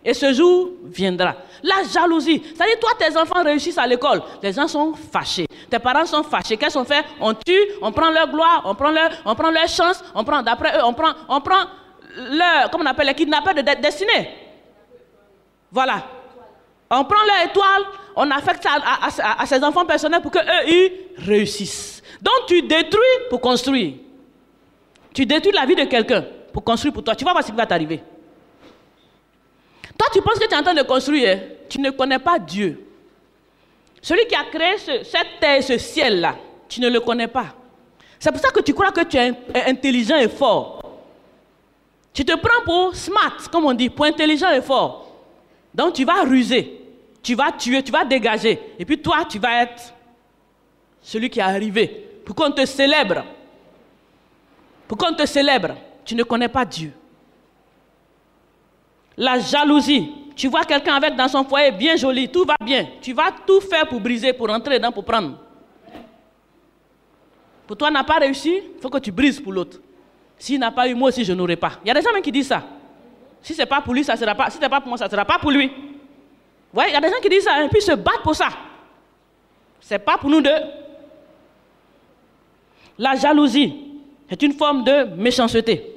S1: Et ce jour viendra. La jalousie. C'est-à-dire, toi, tes enfants réussissent à l'école. Les gens sont fâchés. Tes parents sont fâchés. Qu'est-ce qu'on fait? On tue, on prend leur gloire, on prend leur chance, on prend, d'après eux, on prend leur, comment on appelle, les kidnappeurs de destinée. Voilà. On prend leur étoile, on affecte ça à ses enfants personnels pour qu'eux, ils réussissent. Donc, tu détruis pour construire. Tu détruis la vie de quelqu'un pour construire pour toi. Tu vas voir ce qui va t'arriver. Toi, tu penses que tu es en train de construire, tu ne connais pas Dieu. Celui qui a créé cette terre, ce ciel-là, tu ne le connais pas. C'est pour ça que tu crois que tu es intelligent et fort. Tu te prends pour smart, comme on dit, pour intelligent et fort. Donc tu vas ruser, tu vas tuer, tu vas dégager. Et puis toi, tu vas être celui qui est arrivé pour qu'on te célèbre. Pour qu'on te célèbre, tu ne connais pas Dieu. La jalousie. Tu vois quelqu'un avec dans son foyer bien joli, tout va bien. Tu vas tout faire pour briser, pour rentrer dedans, pour prendre. Pour toi, n'a pas réussi, il faut que tu brises pour l'autre. S'il n'a pas eu, moi aussi, je n'aurai pas. Il y a des gens même qui disent ça. Si ce n'est pas pour lui, ça ne sera pas. Si ce n'est pas pour moi, ça ne sera pas pour lui. Vous voyez, il y a des gens qui disent ça, et puis se battent pour ça. Ce n'est pas pour nous deux. La jalousie est une forme de méchanceté.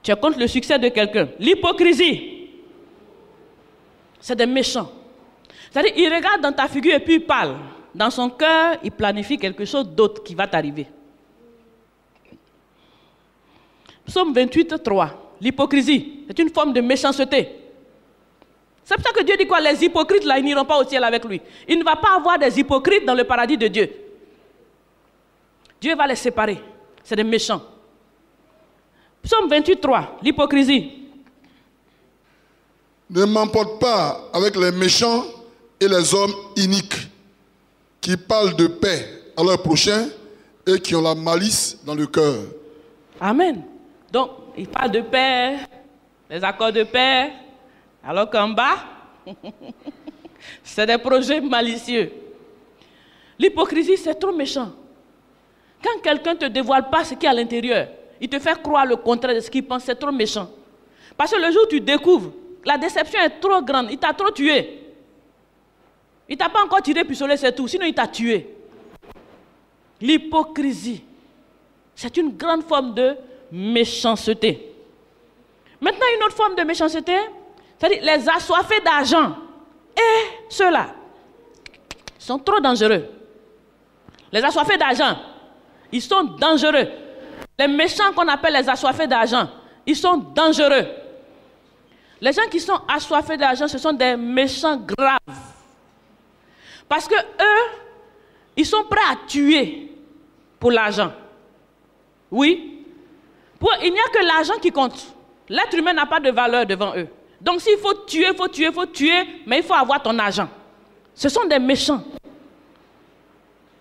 S1: Tu es contre le succès de quelqu'un. L'hypocrisie, c'est des méchants. C'est-à-dire, il regarde dans ta figure et puis il parle. Dans son cœur, il planifie quelque chose d'autre qui va t'arriver. Psaume 28, 3. L'hypocrisie, c'est une forme de méchanceté. C'est pour ça que Dieu dit quoi? Les hypocrites, là, ils n'iront pas au ciel avec lui. Il ne va pas avoir des hypocrites dans le paradis de Dieu. Dieu va les séparer. C'est des méchants. Psaume 28, 3. L'hypocrisie.
S2: Ne m'emporte pas avec les méchants et les hommes iniques qui parlent de paix à leur prochain et qui ont la malice dans le cœur.
S1: Amen. Donc, il parle de paix, les accords de paix, alors qu'en bas, c'est des projets malicieux. L'hypocrisie, c'est trop méchant. Quand quelqu'un ne te dévoile pas ce qui est à l'intérieur, il te fait croire le contraire de ce qu'il pense, c'est trop méchant. Parce que le jour où tu découvres, la déception est trop grande, il t'a trop tué. Il ne t'a pas encore tiré pistolet, c'est tout, sinon il t'a tué. L'hypocrisie, c'est une grande forme de méchanceté. Maintenant, une autre forme de méchanceté, c'est-à-dire les assoiffés d'argent. Et ceux-là sont trop dangereux. Les assoiffés d'argent, ils sont dangereux. Les méchants qu'on appelle les assoiffés d'argent, ils sont dangereux. Les gens qui sont assoiffés d'argent, ce sont des méchants graves. Parce que eux, ils sont prêts à tuer pour l'argent. Oui. Il n'y a que l'argent qui compte. L'être humain n'a pas de valeur devant eux. Donc s'il faut tuer, mais il faut avoir ton argent. Ce sont des méchants.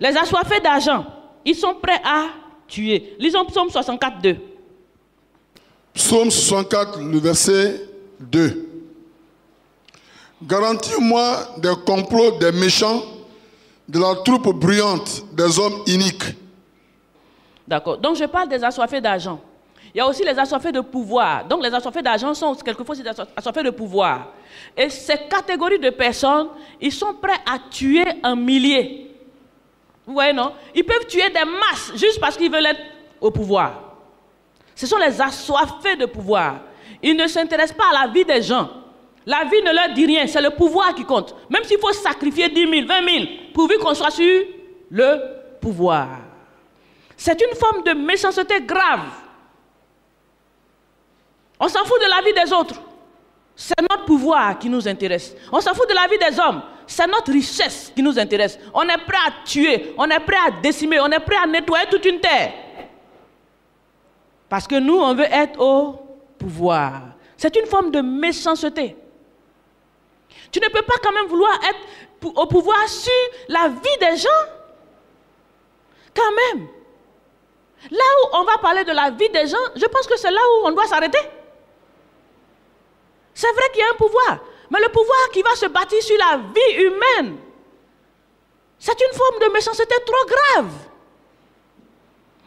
S1: Les assoiffés d'argent, ils sont prêts à tuer. Lisons Psaume 64, 2.
S2: Psaume 64, le verset 2. Garantis-moi des complots des méchants, de la troupe bruyante des hommes iniques. D'accord.
S1: Donc je parle des assoiffés d'argent. Il y a aussi les assoiffés de pouvoir. Donc les assoiffés d'argent sont quelquefois des assoiffés de pouvoir. Et ces catégories de personnes, ils sont prêts à tuer un millier. Vous voyez, non? Ils peuvent tuer des masses juste parce qu'ils veulent être au pouvoir. Ce sont les assoiffés de pouvoir. Ils ne s'intéressent pas à la vie des gens. La vie ne leur dit rien, c'est le pouvoir qui compte. Même s'il faut sacrifier 10 000, 20 000, pourvu qu'on soit sur le pouvoir. C'est une forme de méchanceté grave. On s'en fout de la vie des autres. C'est notre pouvoir qui nous intéresse. On s'en fout de la vie des hommes. C'est notre richesse qui nous intéresse. On est prêt à tuer, on est prêt à décimer, on est prêt à nettoyer toute une terre. Parce que nous, on veut être au pouvoir. C'est une forme de méchanceté. Tu ne peux pas quand même vouloir être au pouvoir sur la vie des gens. Quand même. Là où on va parler de la vie des gens, je pense que c'est là où on doit s'arrêter. C'est vrai qu'il y a un pouvoir, mais le pouvoir qui va se bâtir sur la vie humaine, c'est une forme de méchanceté trop grave.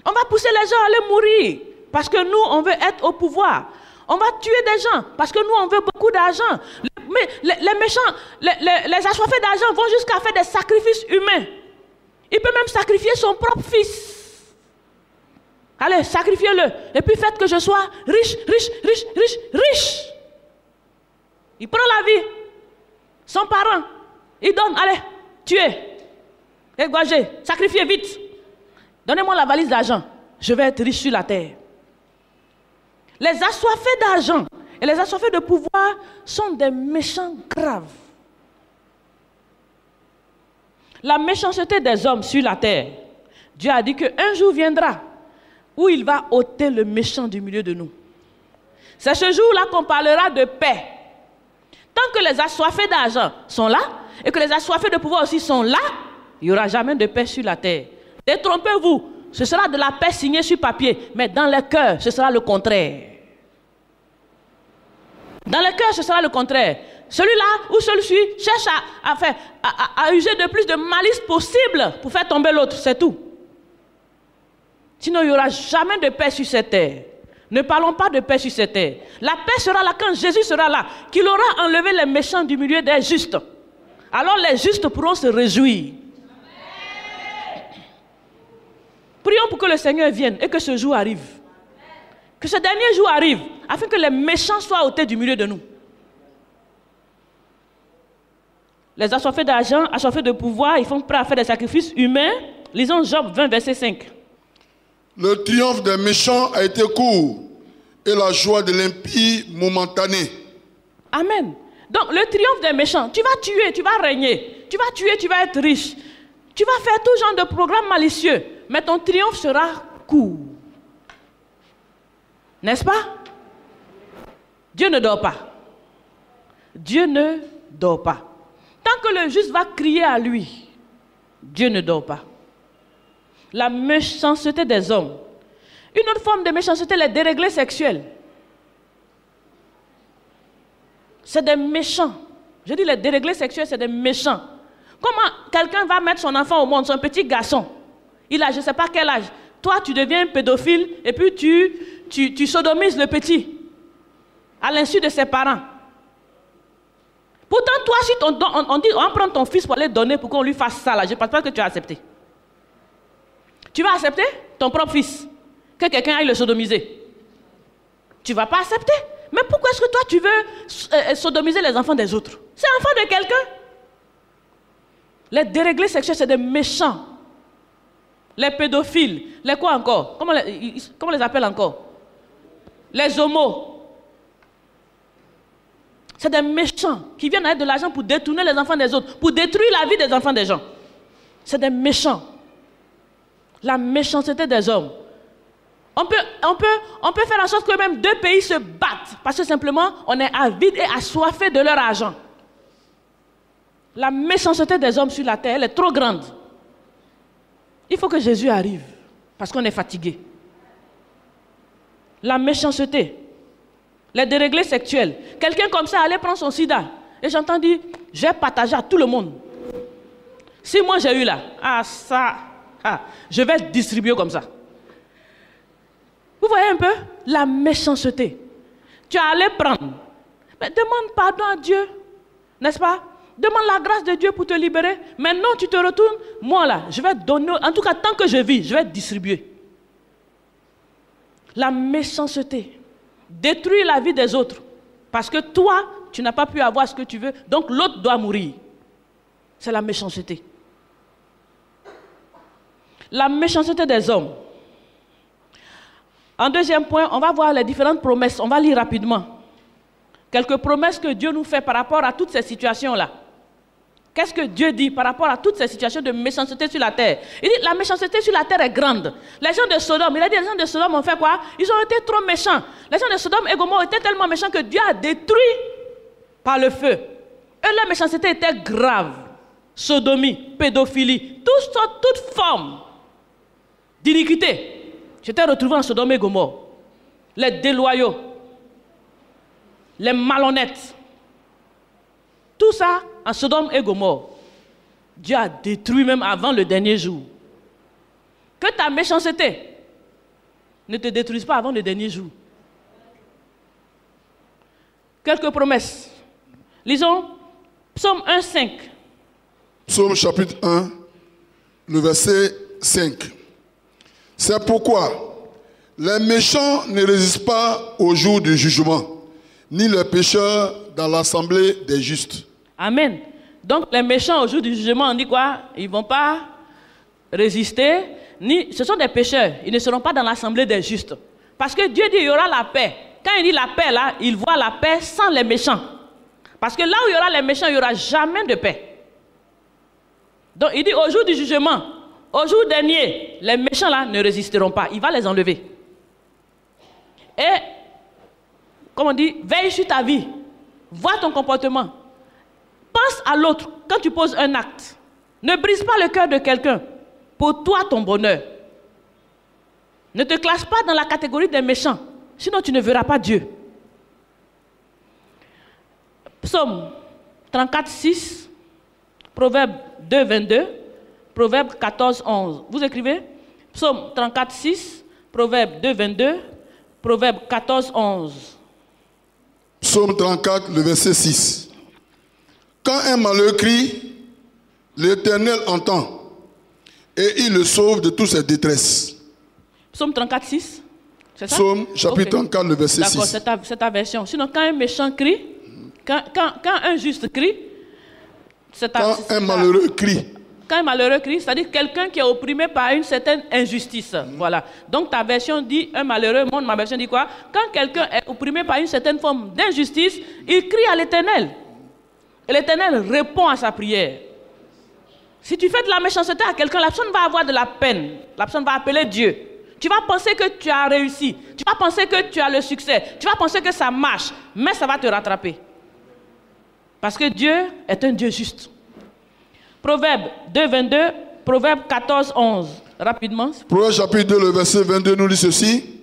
S1: On va pousser les gens à aller mourir parce que nous, on veut être au pouvoir. On va tuer des gens parce que nous, on veut beaucoup d'argent. Mais les méchants, les assoiffés d'argent vont jusqu'à faire des sacrifices humains. Il peut même sacrifier son propre fils. Allez, sacrifiez-le. Et puis faites que je sois riche, riche, riche, riche, riche. Il prend la vie. Son parent, il donne, allez, tuez, égorgez, sacrifiez vite. Donnez-moi la valise d'argent. Je vais être riche sur la terre. Les assoiffés d'argent et les assoiffés de pouvoir sont des méchants graves. La méchanceté des hommes sur la terre, Dieu a dit qu'un jour viendra où il va ôter le méchant du milieu de nous. C'est ce jour-là qu'on parlera de paix. Tant que les assoiffés d'argent sont là et que les assoiffés de pouvoir aussi sont là, il n'y aura jamais de paix sur la terre. Détrompez-vous, ce sera de la paix signée sur papier, mais dans les cœurs, ce sera le contraire. Dans les cœurs, ce sera le contraire. Celui-là ou celui-ci cherche à user de plus de malice possible pour faire tomber l'autre, c'est tout. Sinon, il n'y aura jamais de paix sur cette terre. Ne parlons pas de paix sur cette terre. La paix sera là quand Jésus sera là, qu'il aura enlevé les méchants du milieu des justes. Alors les justes pourront se réjouir. Prions pour que le Seigneur vienne et que ce jour arrive. Que ce dernier jour arrive, afin que les méchants soient ôtés du milieu de nous. Les assoiffés d'argent, assoiffés de pouvoir, ils font prêt à faire des sacrifices humains. Lisons Job 20, verset 5.
S2: Le triomphe des méchants a été court et la joie de l'impie momentanée.
S1: Amen. Donc le triomphe des méchants, tu vas tuer, tu vas régner. Tu vas tuer, tu vas être riche. Tu vas faire tout genre de programmes malicieux. Mais ton triomphe sera court. N'est-ce pas? Dieu ne dort pas. Dieu ne dort pas. Tant que le juste va crier à lui, Dieu ne dort pas. La méchanceté des hommes. Une autre forme de méchanceté, les déréglés sexuels. C'est des méchants. Je dis les déréglés sexuels, c'est des méchants. Comment quelqu'un va mettre son enfant au monde, son petit garçon? Il a je ne sais pas quel âge. toi, tu deviens pédophile et puis tu sodomises le petit à l'insu de ses parents. Pourtant, toi, si on dit on prend ton fils pour aller donner pour qu'on lui fasse ça, là, je ne pense pas que tu as accepté. Tu vas accepter ton propre fils, que quelqu'un aille le sodomiser? Tu ne vas pas accepter. Mais pourquoi est-ce que toi, tu veux sodomiser les enfants des autres? C'est l'enfant de quelqu'un. Les déréglés sexuels, c'est des méchants. Les pédophiles, les quoi encore? Comment on les appelle encore? Les homos. C'est des méchants qui viennent avec de l'argent pour détourner les enfants des autres, pour détruire la vie des enfants des gens. C'est des méchants. La méchanceté des hommes. On peut faire en sorte que même deux pays se battent parce que simplement on est avide et assoiffé de leur argent. La méchanceté des hommes sur la terre, elle est trop grande. Il faut que Jésus arrive parce qu'on est fatigué. La méchanceté, les déréglés sexuels. Quelqu'un comme ça allait prendre son sida et j'entends dire, je vais partager à tout le monde. Si moi j'ai eu là, je vais distribuer comme ça. Vous voyez un peu la méchanceté. Tu es allé prendre. Mais demande pardon à Dieu. N'est-ce pas? Demande la grâce de Dieu pour te libérer. Maintenant, tu te retournes. Moi, là, je vais donner. En tout cas, tant que je vis, je vais distribuer. La méchanceté. Détruire la vie des autres. Parce que toi, tu n'as pas pu avoir ce que tu veux. Donc, l'autre doit mourir. C'est la méchanceté. La méchanceté des hommes. En deuxième point, on va voir les différentes promesses. On va lire rapidement. Quelques promesses que Dieu nous fait par rapport à toutes ces situations-là. Qu'est-ce que Dieu dit par rapport à toutes ces situations de méchanceté sur la terre? Il dit la méchanceté sur la terre est grande. Les gens de Sodome, il a dit les gens de Sodome ont fait quoi? Ils ont été trop méchants. Les gens de Sodome et Gomorrhe étaient tellement méchants que Dieu a détruit par le feu. Et leur méchanceté était grave. Sodomie, pédophilie, toute forme d'iniquité. J'étais retrouvé en Sodome et Gomorrhe. Les déloyaux, les malhonnêtes. Tout ça en Sodome et Gomorrhe. Dieu a détruit même avant le dernier jour. Que ta méchanceté ne te détruise pas avant le dernier jour. Quelques promesses. Lisons Psaume 1, 5.
S2: Psaume chapitre 1, le verset 5. C'est pourquoi les méchants ne résistent pas au jour du jugement, ni les pécheurs dans l'assemblée des justes.
S1: Amen. Donc les méchants au jour du jugement, on dit quoi? Ils ne vont pas résister, ce sont des pécheurs, ils ne seront pas dans l'assemblée des justes. Parce que Dieu dit qu'il y aura la paix. Quand il dit la paix là, il voit la paix sans les méchants. Parce que là où il y aura les méchants, il n'y aura jamais de paix. Donc il dit au jour du jugement, au jour dernier, les méchants là ne résisteront pas. Il va les enlever. Et, comme on dit, veille sur ta vie. Vois ton comportement. Pense à l'autre quand tu poses un acte. Ne brise pas le cœur de quelqu'un. Pour toi, ton bonheur. Ne te classe pas dans la catégorie des méchants. Sinon, tu ne verras pas Dieu. Psaume 34, 6. Proverbe 2, 22. Proverbe 14, 11. Vous écrivez? Psaume 34, 6. Proverbe 2, 22. Proverbe 14, 11.
S2: Psaume 34, le verset 6. Quand un malheureux crie, l'Éternel entend et il le sauve de toutes ses détresses.
S1: Psaume 34, 6. C'est ça?
S2: Psaume chapitre 34, le verset 6.
S1: D'accord, c'est ta version. Sinon, quand un méchant crie, quand un juste crie,
S2: quand un malheureux crie.
S1: Quand un malheureux crie, c'est-à-dire quelqu'un qui est opprimé par une certaine injustice. Voilà. Donc ta version dit un malheureux, ma version dit quoi? Quand quelqu'un est opprimé par une certaine forme d'injustice, il crie à l'Éternel. Et l'Éternel répond à sa prière. Si tu fais de la méchanceté à quelqu'un, la personne va avoir de la peine. La personne va appeler Dieu. Tu vas penser que tu as réussi. Tu vas penser que tu as le succès. Tu vas penser que ça marche. Mais ça va te rattraper. Parce que Dieu est un Dieu juste. Proverbe 2, 22, Proverbe 14, 11. Rapidement.
S2: Proverbe chapitre 2, le verset 22 nous dit ceci.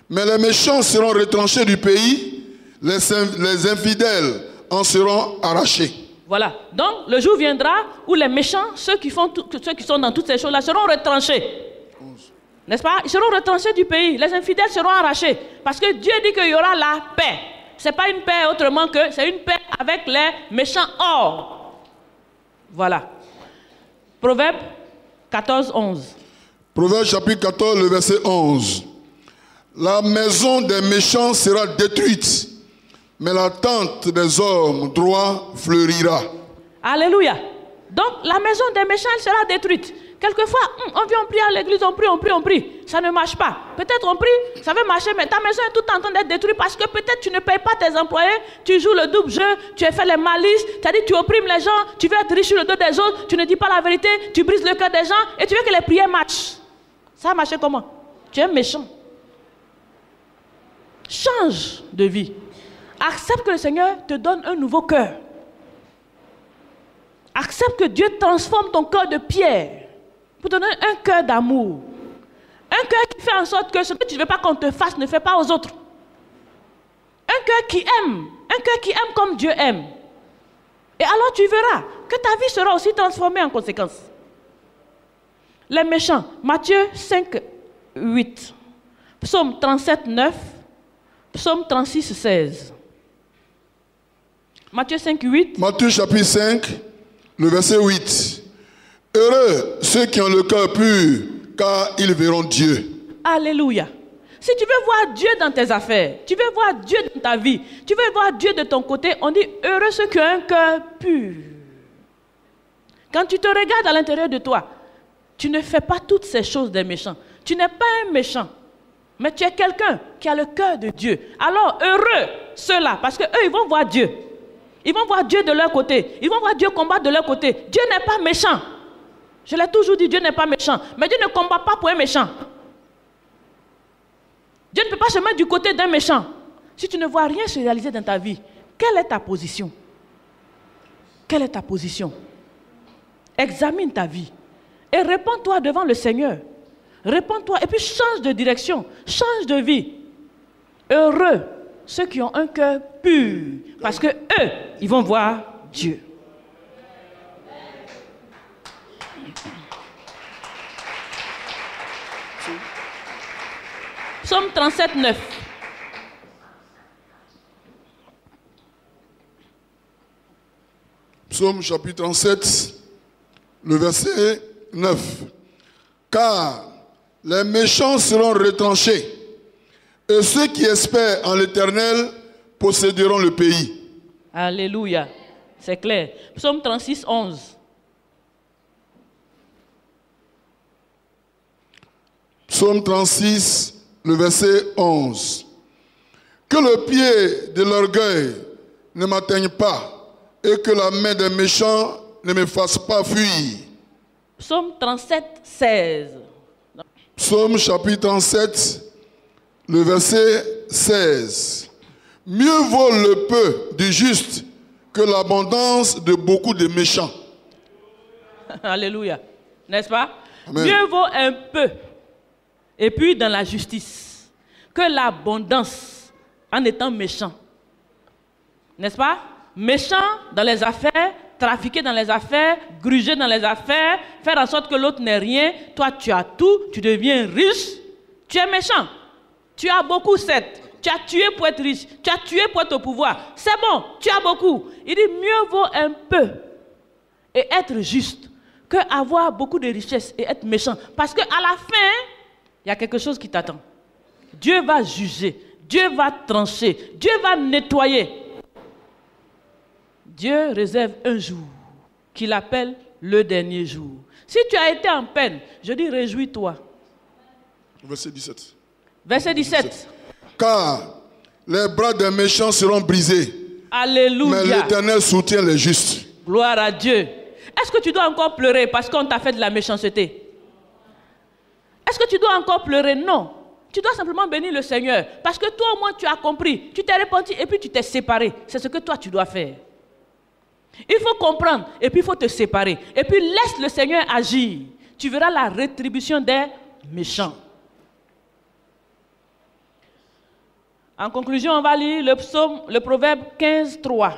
S2: Mais les méchants seront retranchés du pays, les infidèles en seront arrachés.
S1: Voilà. Donc le jour viendra où les méchants, ceux qui sont dans toutes ces choses-là, seront retranchés. N'est-ce pas? Ils seront retranchés du pays. Les infidèles seront arrachés. Parce que Dieu dit qu'il y aura la paix. Ce n'est pas une paix autrement que c'est une paix avec les méchants hors. Voilà. Proverbe 14, 11.
S2: Proverbe chapitre 14, le verset 11. La maison des méchants sera détruite, mais la tente des hommes droits fleurira.
S1: Alléluia. Donc la maison des méchants elle sera détruite. Quelquefois, on vient prier à l'église, on prie. Ça ne marche pas. Peut-être on prie, ça veut marcher, mais ta maison est tout en train d'être détruite parce que peut-être tu ne payes pas tes employés, tu joues le double jeu, tu as fait les malices, tu as dit tu opprimes les gens, tu veux être riche sur le dos des autres, tu ne dis pas la vérité, tu brises le cœur des gens et tu veux que les prières marchent. Ça a marché comment? Tu es méchant. Change de vie. Accepte que le Seigneur te donne un nouveau cœur. Accepte que Dieu transforme ton cœur de pierre pour te donner un cœur d'amour. Un cœur qui fait en sorte que ce que tu ne veux pas qu'on te fasse, ne fais pas aux autres. Un cœur qui aime. Un cœur qui aime comme Dieu aime. Et alors tu verras que ta vie sera aussi transformée en conséquence. Les méchants. Matthieu 5, 8. Psaume 37, 9. Psaume 36, 16. Matthieu 5, 8.
S2: Matthieu chapitre 5, le verset 8. Heureux ceux qui ont le cœur pur, car ils verront Dieu.
S1: Alléluia. Si tu veux voir Dieu dans tes affaires, tu veux voir Dieu dans ta vie, tu veux voir Dieu de ton côté, on dit heureux ceux qui ont un cœur pur. Quand tu te regardes à l'intérieur de toi, tu ne fais pas toutes ces choses des méchants. Tu n'es pas un méchant, mais tu es quelqu'un qui a le cœur de Dieu. Alors heureux ceux-là, parce qu'eux ils vont voir Dieu. Ils vont voir Dieu de leur côté. Ils vont voir Dieu combattre de leur côté. Dieu n'est pas méchant. Je l'ai toujours dit, Dieu n'est pas méchant. Mais Dieu ne combat pas pour un méchant. Dieu ne peut pas se mettre du côté d'un méchant. Si tu ne vois rien se réaliser dans ta vie, quelle est ta position? Quelle est ta position? Examine ta vie. Et réponds-toi devant le Seigneur. Réponds-toi et puis change de direction. Change de vie. Heureux ceux qui ont un cœur pur. Parce que eux, ils vont voir Dieu. Psaume 37, 9.
S2: Psaume chapitre 37, le verset 9. Car les méchants seront retranchés, et ceux qui espèrent en l'Éternel posséderont le pays.
S1: Alléluia. C'est clair. Psaume 36, 11.
S2: Psaume 36, le verset 11. Que le pied de l'orgueil ne m'atteigne pas, et que la main des méchants ne me fasse pas fuir.
S1: Psaume 37, 16.
S2: Psaume chapitre 37, le verset 16. Mieux vaut le peu du juste que l'abondance de beaucoup de méchants.
S1: Alléluia. N'est-ce pas?
S2: Amen.
S1: Mieux vaut un peu, et puis dans la justice, que l'abondance en étant méchant. N'est-ce pas? Méchant dans les affaires, trafiquer dans les affaires, gruger dans les affaires, faire en sorte que l'autre n'ait rien. Toi, tu as tout, tu deviens riche. Tu es méchant. Tu as beaucoup, certes. Tu as tué pour être riche. Tu as tué pour être au pouvoir. C'est bon, tu as beaucoup. Il dit, mieux vaut un peu et être juste que avoir beaucoup de richesses et être méchant. Parce qu'à la fin, il y a quelque chose qui t'attend. Dieu va juger. Dieu va trancher. Dieu va nettoyer. Dieu réserve un jour qu'il appelle le dernier jour. Si tu as été en peine, je dis réjouis-toi.
S2: Verset 17.
S1: Verset 17.
S2: Car les bras des méchants seront brisés.
S1: Alléluia.
S2: Mais l'Éternel soutient les justes.
S1: Gloire à Dieu. Est-ce que tu dois encore pleurer parce qu'on t'a fait de la méchanceté? Est-ce que tu dois encore pleurer? Non. Tu dois simplement bénir le Seigneur. Parce que toi au moins tu as compris. Tu t'es repenti et puis tu t'es séparé. C'est ce que toi tu dois faire. Il faut comprendre et puis il faut te séparer. Et puis laisse le Seigneur agir. Tu verras la rétribution des méchants. En conclusion, on va lire le proverbe 15, 3.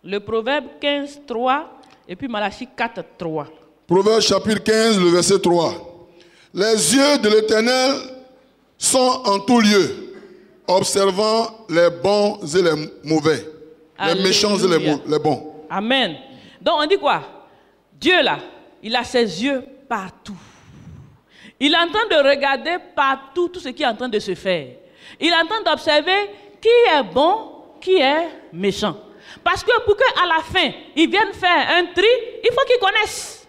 S1: Le proverbe 15, 3 et puis Malachie 4, 3.
S2: Proverbe chapitre 15, le verset 3. Les yeux de l'Éternel sont en tout lieu, observant les bons et les mauvais,
S1: Alléluia.
S2: Les méchants et les bons.
S1: Amen. Donc on dit quoi? Dieu là, il a ses yeux partout. Il est en train de regarder partout tout ce qui est en train de se faire. Il est en train d'observer qui est bon, qui est méchant. Parce que pour qu'à la fin, ils viennent faire un tri, il faut qu'ils connaissent.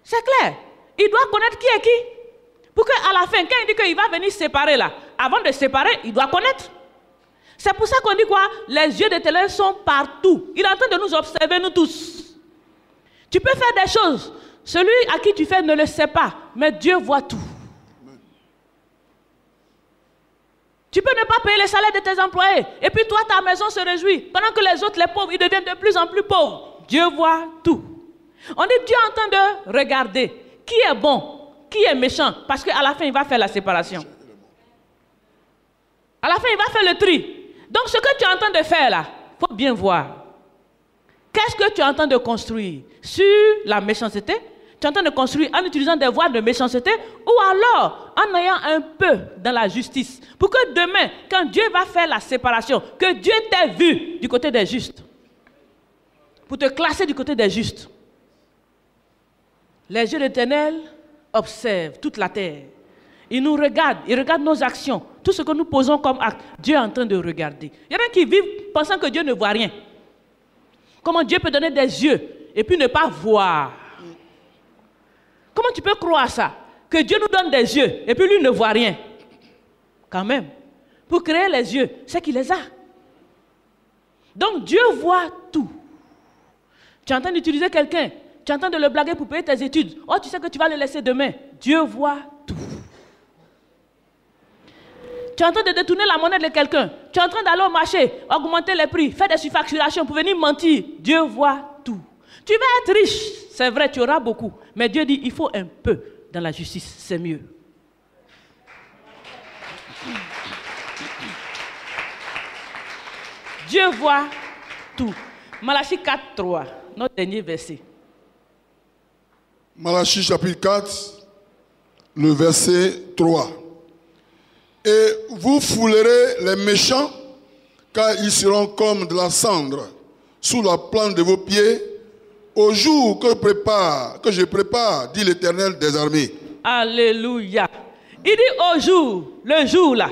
S1: C'est clair. Il doit connaître qui est qui. Pour qu'à la fin, quand il dit qu'il va venir séparer là, avant de séparer, il doit connaître. C'est pour ça qu'on dit quoi? Les yeux de l'Éternel sont partout. Il est en train de nous observer, nous tous. Tu peux faire des choses. Celui à qui tu fais ne le sait pas, mais Dieu voit tout. Tu peux ne pas payer les salaires de tes employés. Et puis toi, ta maison se réjouit. Pendant que les autres, les pauvres, ils deviennent de plus en plus pauvres. Dieu voit tout. On dit Dieu est en train de regarder qui est bon, qui est méchant. Parce qu'à la fin, il va faire la séparation. À la fin, il va faire le tri. Donc ce que tu es en train de faire là, il faut bien voir. Qu'est-ce que tu es en train de construire? Sur la méchanceté? Tu es en train de construire en utilisant des voies de méchanceté ou alors en ayant un peu dans la justice. Pour que demain, quand Dieu va faire la séparation, que Dieu t'ait vu du côté des justes. Pour te classer du côté des justes. Les yeux de l'Éternel observent toute la terre. Il nous regarde, il regarde nos actions. Tout ce que nous posons comme acte, Dieu est en train de regarder. Il y en a qui vivent pensant que Dieu ne voit rien. Comment Dieu peut donner des yeux et puis ne pas voir? Comment tu peux croire ça? Que Dieu nous donne des yeux et puis lui ne voit rien. Quand même. Pour créer les yeux, c'est qu'il les a. Donc Dieu voit tout. Tu es en train d'utiliser quelqu'un. Tu es en train de le blaguer pour payer tes études. Oh, tu sais que tu vas le laisser demain. Dieu voit tout. Tu es en train de détourner la monnaie de quelqu'un. Tu es en train d'aller au marché, augmenter les prix, faire des surfacturations pour venir mentir. Dieu voit tout. Tu vas être riche, c'est vrai, tu auras beaucoup. Mais Dieu dit, il faut un peu dans la justice, c'est mieux. Dieu voit tout. Malachie 4, 3, notre dernier verset.
S2: Malachie chapitre 4, le verset 3. Et vous foulerez les méchants, car ils seront comme de la cendre sous la plante de vos pieds, au jour que je prépare, dit l'Éternel des armées.
S1: Alléluia. Il dit au jour, le jour là,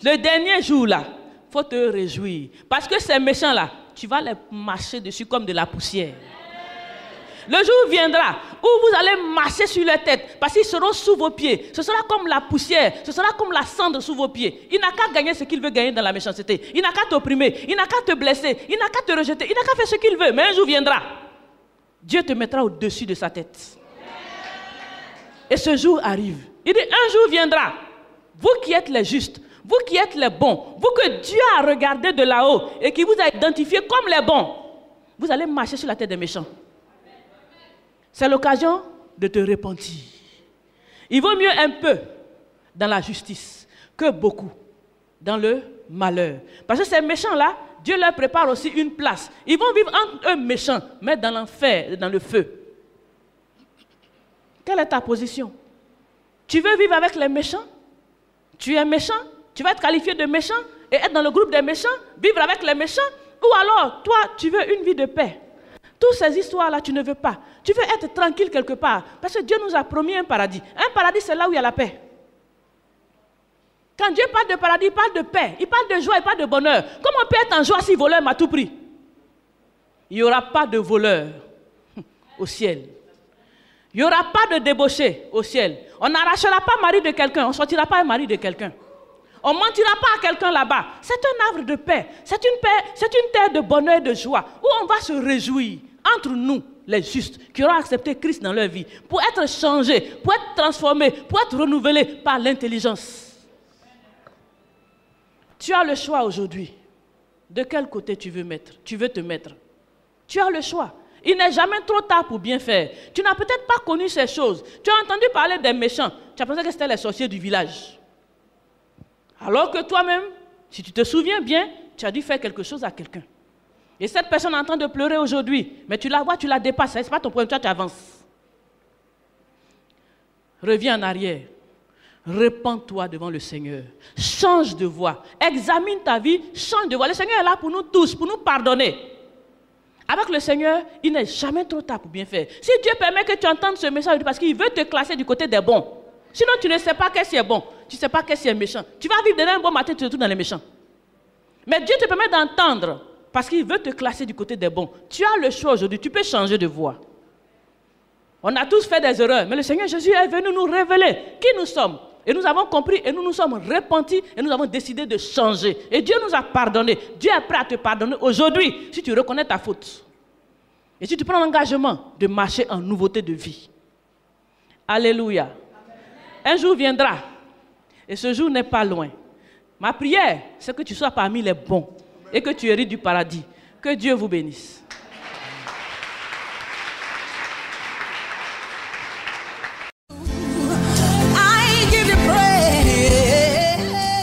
S1: le dernier jour là, il faut te réjouir. Parce que ces méchants là, tu vas les marcher dessus comme de la poussière. Le jour viendra où vous allez marcher sur leur tête parce qu'ils seront sous vos pieds. Ce sera comme la poussière, ce sera comme la cendre sous vos pieds. Il n'a qu'à gagner ce qu'il veut gagner dans la méchanceté. Il n'a qu'à t'opprimer, il n'a qu'à te blesser, il n'a qu'à te rejeter, il n'a qu'à faire ce qu'il veut. Mais un jour viendra, Dieu te mettra au-dessus de sa tête. Et ce jour arrive. Il dit, un jour viendra, vous qui êtes les justes, vous qui êtes les bons, vous que Dieu a regardé de là-haut et qui vous a identifié comme les bons, vous allez marcher sur la tête des méchants. C'est l'occasion de te repentir. Il vaut mieux un peu dans la justice que beaucoup dans le malheur. Parce que ces méchants-là, Dieu leur prépare aussi une place. Ils vont vivre entre eux méchants, mais dans l'enfer, dans le feu. Quelle est ta position? Tu veux vivre avec les méchants? Tu es méchant? Tu vas être qualifié de méchant et être dans le groupe des méchants? Vivre avec les méchants? Ou alors, toi, tu veux une vie de paix? Toutes ces histoires-là, tu ne veux pas. Tu veux être tranquille quelque part. Parce que Dieu nous a promis un paradis. Un paradis, c'est là où il y a la paix. Quand Dieu parle de paradis, il parle de paix. Il parle de joie, il parle de bonheur. Comment on peut être en joie si voleur m'a tout pris? Il n'y aura pas de voleur au ciel. Il n'y aura pas de débauché au ciel. On n'arrachera pas le mari de quelqu'un. On ne sortira pas un mari de quelqu'un. On ne mentira pas à quelqu'un là-bas. C'est un havre de paix. C'est une paix, c'est une terre de bonheur et de joie où on va se réjouir entre nous, les justes, qui auront accepté Christ dans leur vie, pour être changés, pour être transformés, pour être renouvelés par l'intelligence. Tu as le choix aujourd'hui. De quel côté tu veux te mettre? Tu as le choix. Il n'est jamais trop tard pour bien faire. Tu n'as peut-être pas connu ces choses. Tu as entendu parler des méchants. Tu as pensé que c'était les sorciers du village. Alors que toi-même, si tu te souviens bien, tu as dû faire quelque chose à quelqu'un. Et cette personne est en train de pleurer aujourd'hui. Mais tu la vois, tu la dépasses. Ce n'est pas ton problème, toi tu avances. reviens en arrière. Répands-toi devant le Seigneur. Change de voie. Examine ta vie, change de voie. Le Seigneur est là pour nous tous, pour nous pardonner. Avec le Seigneur, il n'est jamais trop tard pour bien faire. Si Dieu permet que tu entendes ce message, parce qu'il veut te classer du côté des bons. Sinon, tu ne sais pas qu'est-ce qui est bon. Tu ne sais pas qu'est-ce qui est méchant. Tu vas vivre demain un bon matin, tu te retrouves dans les méchants. Mais Dieu te permet d'entendre, parce qu'il veut te classer du côté des bons. Tu as le choix aujourd'hui, tu peux changer de voie. On a tous fait des erreurs, mais le Seigneur Jésus est venu nous révéler qui nous sommes. Et nous avons compris, et nous nous sommes repentis, et nous avons décidé de changer. Et Dieu nous a pardonné. Dieu est prêt à te pardonner aujourd'hui, si tu reconnais ta faute. Et si tu prends l'engagement de marcher en nouveauté de vie. Alléluia. Un jour viendra, et ce jour n'est pas loin. Ma prière, c'est que tu sois parmi les bons, et que tu hérites du paradis. Que Dieu vous bénisse.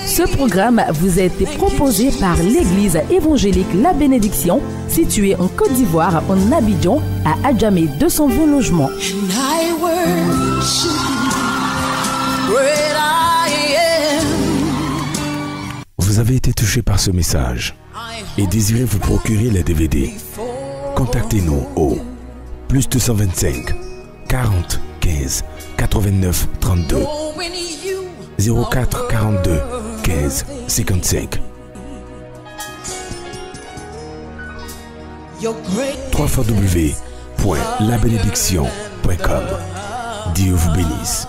S3: Ce programme vous a été proposé par l'Église évangélique La Bénédiction, située en Côte d'Ivoire, en Abidjan, à Adjamé 220 logements.
S4: Vous avez été touché par ce message et désirez vous procurer les DVD. Contactez-nous au +225 40 15 89 32 04 42 15 55. www.labénédiction.com. Dieu vous bénisse.